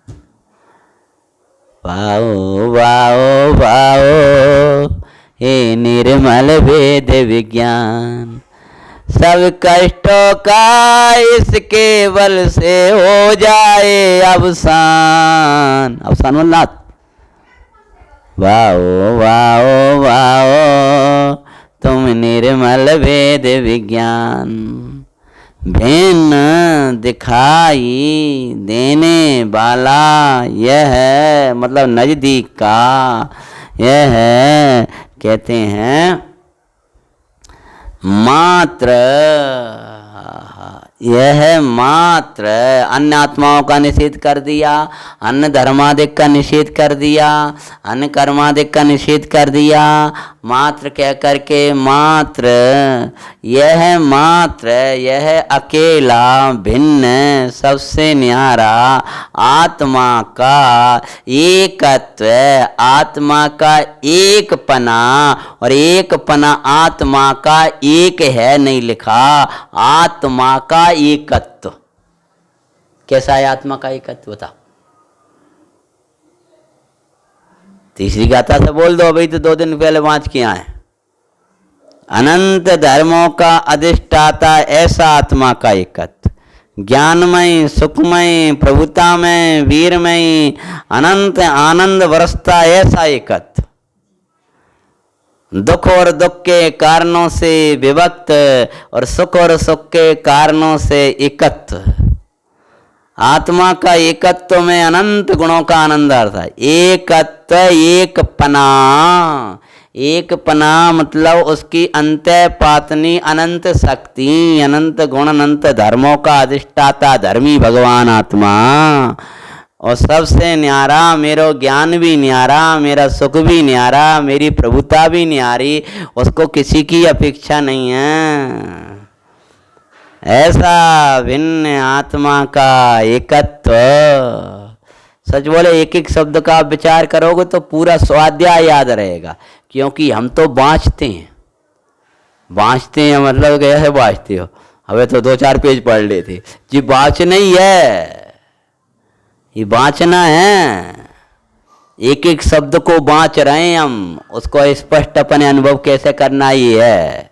वाओ वाओ वाओ हे निर्मल वेद विज्ञान, सब कष्टों का इस केवल से हो जाए अवसान। अवसान मल्लात। वाओ वाओ वाओ तुम निर्मल वेद विज्ञान, भिन्न दिखाई देने वाला यह है, मतलब नजदीक का यह है, कहते हैं मात्र। यह मात्र अन्य आत्माओं का निषेध कर दिया, अन्य धर्मादिक का निषेध कर दिया, अन्य कर्मादिक का निषेध कर दिया। मात्र कह करके मात्र, यह मात्र, यह अकेला भिन्न सबसे न्यारा आत्मा का एकत्व, आत्मा का एक पना, और एक पना आत्मा का एक है नहीं लिखा, आत्मा का एकत्व। कैसा है आत्मा का एकत्व था? तीसरी गाथा से बोल दो, अभी तो 2 दिन पहले वांच किया है। अनंत धर्मों का अधिष्ठाता ऐसा आत्मा का एकत्व, ज्ञानमय सुखमय प्रभुता में वीरमय अनंत आनंद बरसता ऐसा एकत्व, दुख और दुख के कारणों से विभक्त और सुख और सुख के कारणों से एकत्व। आत्मा का एकत्व में अनंत गुणों का आनंद अर्थ है। एकत्व, एक पना, एक पना मतलब उसकी अंत पातनी अनंत शक्ति, अनंत गुण, अनंत धर्मों का अधिष्ठाता धर्मी भगवान आत्मा। और सबसे न्यारा, मेरा ज्ञान भी न्यारा, मेरा सुख भी न्यारा, मेरी प्रभुता भी न्यारी, उसको किसी की अपेक्षा नहीं है। ऐसा भिन्न आत्मा का एकत्व। सच बोले, एक एक शब्द का विचार करोगे तो पूरा स्वाध्याय याद रहेगा, क्योंकि हम तो बाँचते हैं। बाँचते हैं मतलब कैसे बाँचते हो? हमें तो 2-4 पेज पढ़ लेते जी। बाँच नहीं है, ये बाँचना है। एक एक शब्द को बाँच रहे हैं हम, उसको स्पष्ट अपने अनुभव कैसे करना ही है।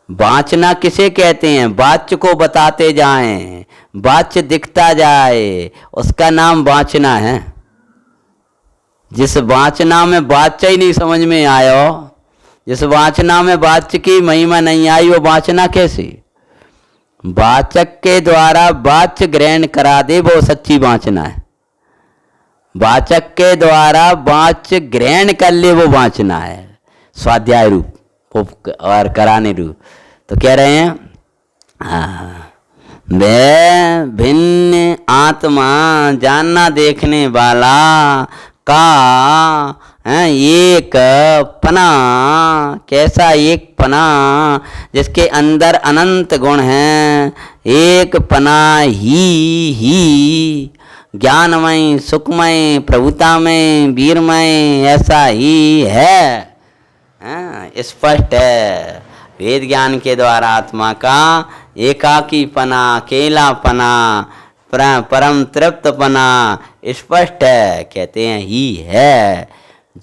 बाँचना किसे कहते हैं? वाच्य को बताते जाएं, वाच्य दिखता जाए, उसका नाम बाँचना है। जिस वाचना में वाच्य ही नहीं समझ में आयो, जिस वाचना में वाच्य की महिमा नहीं आई, वो वाचना कैसी? वाचक के द्वारा वाच्य ग्रहण करा दे, वो सच्ची वाचना है। वाचक के द्वारा वाच्य ग्रहण कर ले, वो वाचना है, स्वाध्याय रूप और कराने रूप। तो कह रहे हैं वे भिन्न आत्मा जानना देखने वाला का एक पना। कैसा एक पना? जिसके अंदर अनंत गुण हैं, एक पना ही ज्ञानमय सुखमय प्रभुतामय वीरमय ऐसा ही है। स्पष्ट है वेद ज्ञान के द्वारा आत्मा का एकाकीपना, अकेलापना, परम तृप्तपना स्पष्ट है। कहते हैं ही है,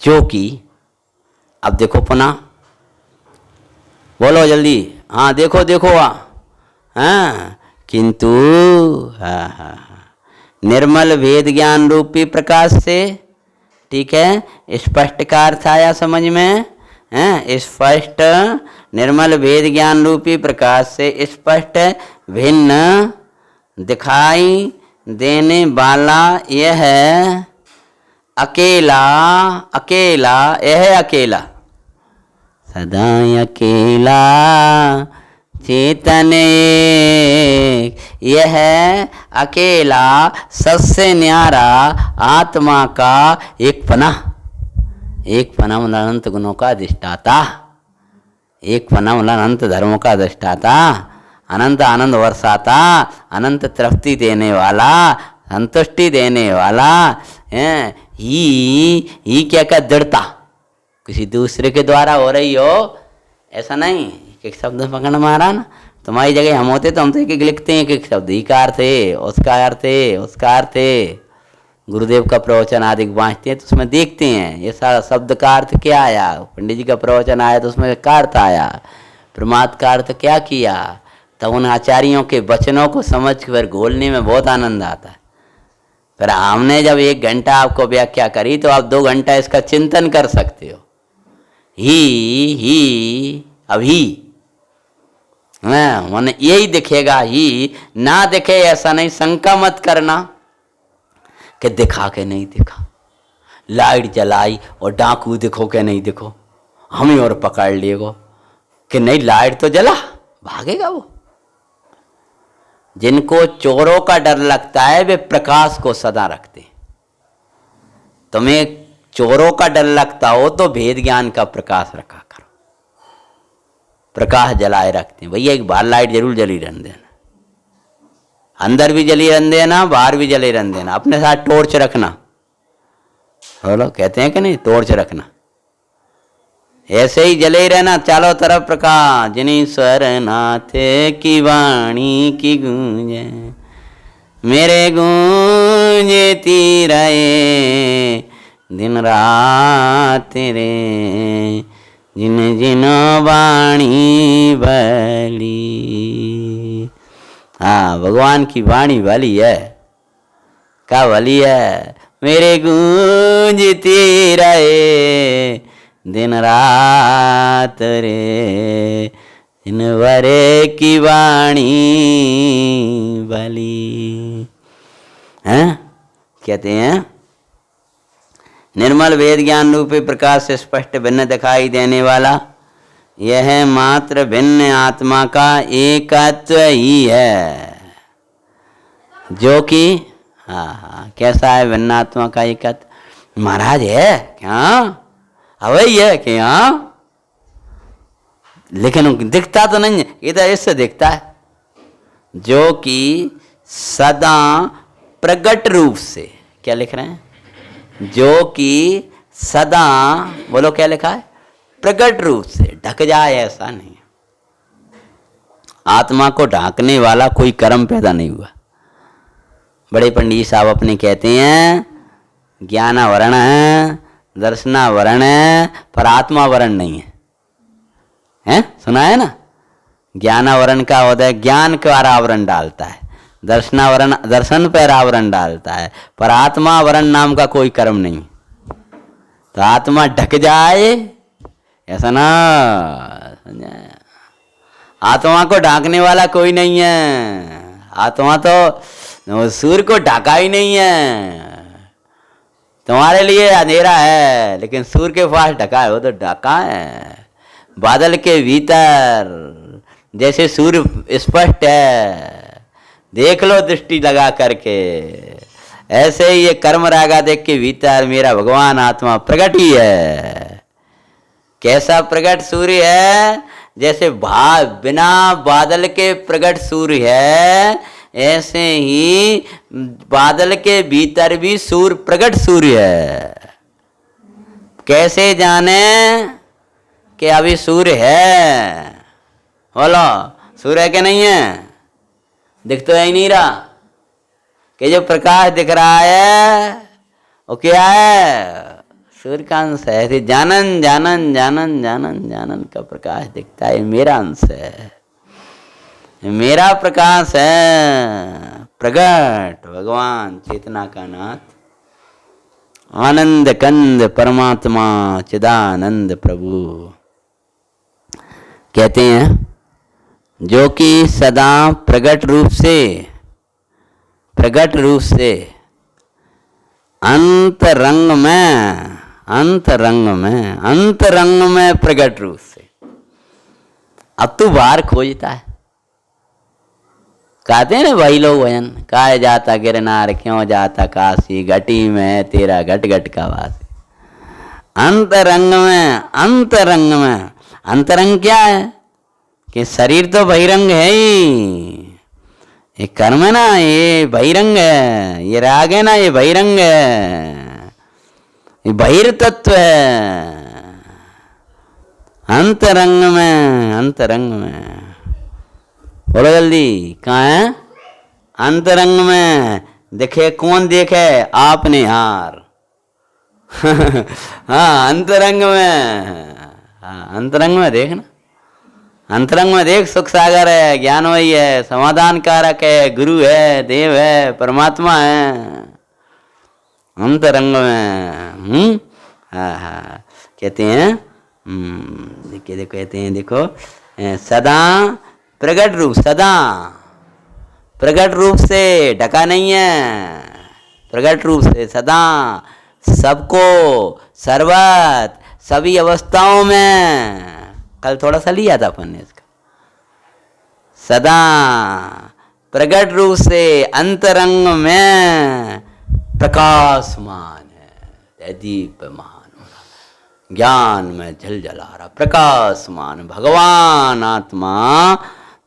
जो कि अब देखो पुनः बोलो जल्दी। हाँ देखो देखो, हाँ किंतु निर्मल वेद ज्ञान रूपी प्रकाश से, ठीक है, स्पष्ट का अर्थ आया समझ में? स्पष्ट निर्मल वेद ज्ञान रूपी प्रकाश से स्पष्ट भिन्न दिखाई देने वाला यह अकेला, अकेला, यह अकेला, सदा अकेला चेतन एक, यह अकेला सबसे न्यारा आत्मा का एक पना मतलब अनंत गुणों का अधिष्ठाता, एक पना मतलब अनंत धर्मों का अधिष्ठाता, अनंत आनंद वर्षाता, अनंत तृप्ति देने वाला, संतुष्टि देने वाला है। ही क्या दृढ़ता किसी दूसरे के द्वारा हो रही हो ऐसा नहीं। एक शब्द पकड़ मारा ना, तुम्हारी जगह हम होते तो हम तो एक लिखते हैं एक शब्द ही का अर्थ है, उसका अर्थ है, उसका अर्थ है। गुरुदेव का प्रवचन आदि बांचते हैं तो उसमें देखते हैं ये सारा शब्द का अर्थ क्या आया। पंडित जी का प्रवचन आया तो उसमें क्या अर्थ आया, प्रमाद का अर्थ क्या किया। तब उन आचार्यों के वचनों को समझ कर घोलने में बहुत आनंद आता है। फिर हमने जब 1 घंटा आपको व्याख्या करी तो आप 2 घंटा इसका चिंतन कर सकते हो। ही अभी मन यही दिखेगा, ही ना दिखे ऐसा नहीं। शंका मत करना कि दिखा के नहीं दिखा, लाइट जलाई और डाकू दिखो के नहीं दिखो, हमें और पकड़ लिएगो कि नहीं लाइट तो जला, भागेगा वो। जिनको चोरों का डर लगता है वे प्रकाश को सदा रखते। तुम्हें चोरों का डर लगता हो तो भेद ज्ञान का प्रकाश रखा करो, प्रकाश जलाए रखते हैं। भैया एक बाहर लाइट जरूर जली रहने देना, अंदर भी जली रहने देना, बाहर भी जली रहने देना। अपने साथ टॉर्च रखना, बोलो कहते हैं कि नहीं, टॉर्च रखना, ऐसे ही जले ही रहना चारों तरफ प्रकाश। जिनी स्वर नाथ की वाणी की गूंजे, मेरे गूंजती रहे दिन रात रे, जिन जिन वाणी बली। हाँ, भगवान की वाणी वाली है, क्या वाली है, मेरे गूंजती रहे दिन रात रे, इन वरे की वाणी बली। हैं कहते हैं निर्मल वेद ज्ञान रूपी प्रकाश से स्पष्ट भिन्न दिखाई देने वाला यह मात्र भिन्न आत्मा का एकत्व ही है, जो कि हाँ कैसा है भिन्न आत्मा का एकत्व। महाराज है क्या, अवई है क्या, लेकिन दिखता तो नहीं है, इधर इससे दिखता है, जो कि सदा प्रगट रूप से, क्या लिख रहे हैं, जो कि सदा, बोलो क्या लिखा है, प्रगट रूप से ढक जाए ऐसा नहीं। आत्मा को ढांकने वाला कोई कर्म पैदा नहीं हुआ। बड़े पंडित साहब अपने कहते हैं ज्ञानावरण है, दर्शनावरण है, पर आत्मावरण नहीं है। हैं सुना है ना, ज्ञानावरण का होता है, ज्ञान पर आवरण डालता है, दर्शनावरण दर्शन पर आवरण डालता है, पर आत्मावरण नाम का कोई कर्म नहीं। तो आत्मा ढक जाए ऐसा ना, आत्मा को ढांकने वाला कोई नहीं है। आत्मा तो सूर्य को ढाका ही नहीं है। तुम्हारे लिए अंधेरा है लेकिन सूर्य के पास ढका है, वो तो ढका है। बादल के भीतर जैसे सूर्य स्पष्ट है, देख लो दृष्टि लगा करके, ऐसे ही ये कर्म रागा देख के भीतर मेरा भगवान आत्मा प्रकट ही है। कैसा प्रकट सूर्य है, जैसे बिना बादल के प्रकट सूर्य है, ऐसे ही बादल के भीतर भी सूर्य प्रकट सूर्य है। कैसे जाने कि अभी सूर्य है, बोलो सूर्य है कि नहीं है, दिख तो ही नहीं रहा। कि जो प्रकाश दिख रहा है वो क्या है, सूर्य का अंश है। ऐसे जानन जानन जानन जानन जानन का प्रकाश दिखता है, मेरा अंश है, मेरा प्रकाश है। प्रगट भगवान चेतना का नाथ, आनंद कंद परमात्मा चिदानंद प्रभु कहते हैं, जो कि सदा प्रगट रूप से अंतरंग में प्रगट रूप से। अब तू बाहर खोजता है, गाते हैं ना भाई लोग भजन, काय जाता गिरनार क्यों जाता काशी, घटी में तेरा घट घट का वासी। अंतरंग में, अंतरंग में, अंतरंग क्या है कि शरीर तो बहिरंग है ही, ये कर्म है ना ये बहिरंग है, ये राग है ना ये बहिरंग है, ये बहिर तत्व है। अंतरंग में, अंतरंग में, बोलो जल्दी, कहाँ है? अंतरंग में। देखे कौन देखे? आपने हार। हाँ अंतरंग में, हाँ अंतरंग में देखना, अंतरंग में देख। सुख सागर है, ज्ञानमयी है, समाधान कारक है, गुरु है, देव है, परमात्मा है अंतरंग में। हाँ हाँ कहते हैं, देखिए देखो कहते हैं, देखो सदा प्रगट रूप, सदा प्रगट रूप से ढका नहीं है, प्रगट रूप से सदा सबको सर्वत सभी अवस्थाओं में। कल थोड़ा सा लिया था अपन ने इसका। सदा प्रगट रूप से अंतरंग में प्रकाशमान है, दीप्यमान, ज्ञान में झलझला रहा, प्रकाशमान भगवान आत्मा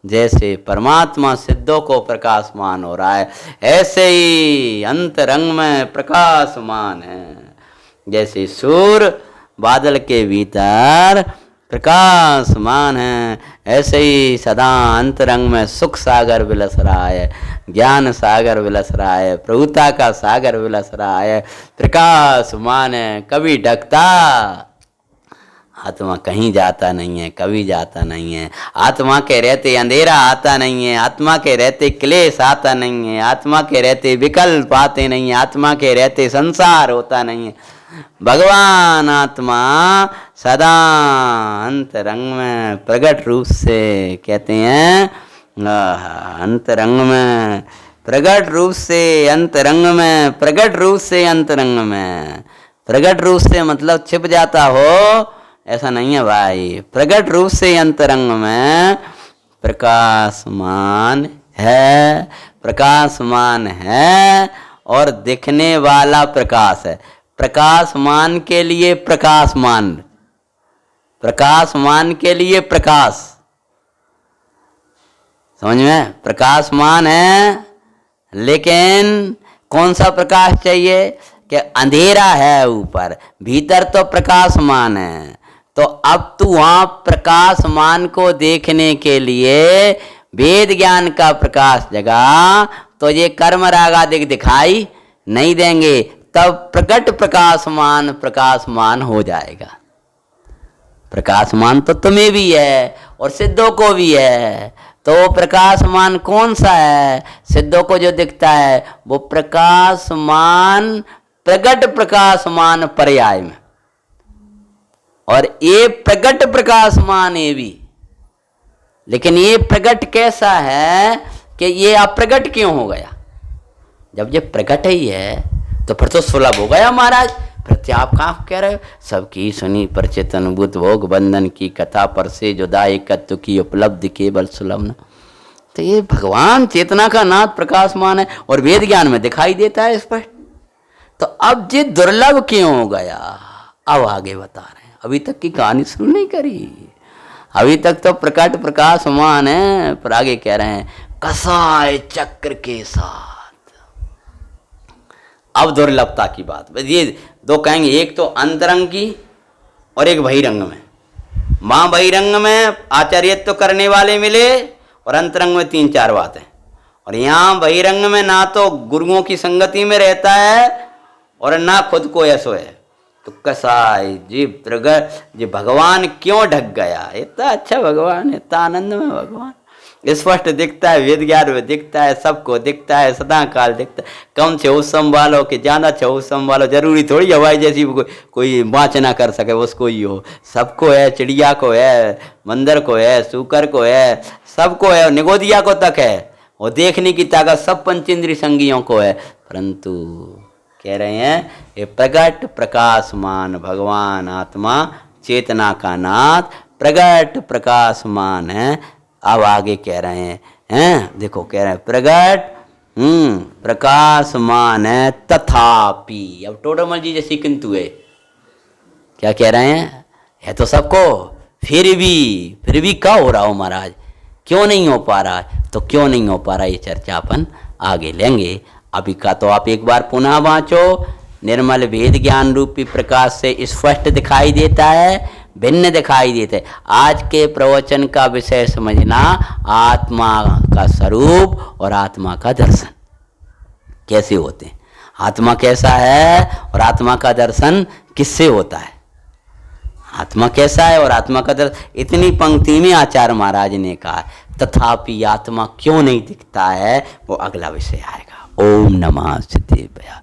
जैसे परमात्मा सिद्धों को प्रकाशमान हो रहा है, ऐसे ही अंतरंग में प्रकाशमान है। जैसे सूर्य बादल के भीतर प्रकाशमान है, ऐसे ही सदा अंतरंग में सुख सागर विलस रहा है, ज्ञान सागर विलस रहा है, प्रभुता का सागर विलस रहा है, प्रकाशमान है, कभी ढकता। आत्मा कहीं जाता नहीं है, कभी जाता नहीं है। आत्मा के रहते अंधेरा आता नहीं है, आत्मा के रहते क्लेश आता नहीं है, आत्मा के रहते विकल्प आते नहीं है, आत्मा के रहते संसार होता नहीं है। भगवान आत्मा सदा अंतरंग में प्रगट रूप से, कहते हैं अंतरंग में प्रगट रूप से, अंतरंग में प्रगट रूप से, अंतरंग में प्रगट रूप से मतलब छिप जाता हो ऐसा नहीं है भाई। प्रगट रूप से अंतरंग में प्रकाशमान है, प्रकाशमान है और दिखने वाला प्रकाश है। प्रकाशमान के लिए प्रकाशमान, प्रकाशमान के लिए प्रकाश, समझ में? प्रकाशमान है लेकिन कौन सा प्रकाश चाहिए कि अंधेरा है ऊपर, भीतर तो प्रकाशमान है। तो अब तू वहां प्रकाशमान को देखने के लिए वेद ज्ञान का प्रकाश जगा तो ये कर्म राग आदि दिखाई नहीं देंगे, तब प्रकट प्रकाशमान प्रकाशमान हो जाएगा। प्रकाशमान तो तुम्हें भी है और सिद्धों को भी है। तो प्रकाशमान कौन सा है? सिद्धों को जो दिखता है वो प्रकाशमान प्रगट प्रकाशमान पर्याय में, और ये प्रगट प्रकाशमान ये भी। लेकिन ये प्रगट कैसा है कि ये अप्रगट क्यों हो गया? जब ये प्रगट ही है तो फिर तो सुलभ हो गया महाराज। फिर आप कहाँ कह रहे हो? सबकी सुनी परिचित अनुभूत भोग बंधन की कथा पर से जुदा एकत्व की उपलब्धि केवल सुलभ न। तो ये भगवान चेतना का नाथ प्रकाशमान है और वेद ज्ञान में दिखाई देता है स्पष्ट। तो अब ये दुर्लभ क्यों हो गया? अब आगे बता रहे हैं। अभी तक की कहानी शुरू नहीं करी, अभी तक तो प्रकट प्रकाशमान है, पर आगे कह रहे हैं कसाय चक्र के साथ। अब दुर्लभता की बात, ये दो कहेंगे, एक तो अंतरंग की और एक बहिरंग में। मां बहिरंग में आचार्यत्व करने वाले मिले और अंतरंग में 3-4 बातें। और यहाँ बहिरंग में ना तो गुरुओं की संगति में रहता है और ना खुद को ऐसो है। तो कसाय जी प्रगट जी भगवान क्यों ढक गया? इतना अच्छा भगवान, इतना आनंद में भगवान स्पष्ट दिखता है, वेद ज्ञान में दिखता है, सबको दिखता है, सदा काल दिखता है। कम छो संभालो कि ज्यादा छो संभालो, जरूरी थोड़ी हवाई जैसी कोई बाँच ना कर सके उसको ही हो। सबको है, चिड़िया को है, बंदर को है, सूकर को है, सबको है, निगोदिया को तक है। और देखने की ताकत सब पंचेंद्रिय संगियों को है। परंतु कह रहे हैं ये प्रगट प्रकाशमान भगवान आत्मा चेतना का नाथ प्रगट प्रकाशमान है। अब आगे कह रहे हैं हैं। देखो कह रहे हैं प्रगट प्रकाशमान है तथापि। अब टोडरमल जी जैसी किंतु है, क्या कह रहे हैं, है तो सबको, फिर भी क्या हो रहा हो महाराज, क्यों नहीं हो पा रहा, तो क्यों नहीं हो पा रहा ये चर्चा अपन आगे लेंगे। अभी का तो आप एक बार पुनः वाँचो, निर्मल भेद ज्ञान रूपी प्रकाश से स्पष्ट दिखाई देता है, भिन्न दिखाई देता है। आज के प्रवचन का विषय समझना आत्मा का स्वरूप और आत्मा का दर्शन कैसे होते हैं, आत्मा कैसा है और आत्मा का दर्शन किससे होता है, आत्मा कैसा है और आत्मा का दर्शन। इतनी पंक्ति में आचार्य महाराज ने कहा, तथापि आत्मा क्यों नहीं दिखता है, वो अगला विषय आएगा। ओम नमः सिद्धेभ्य।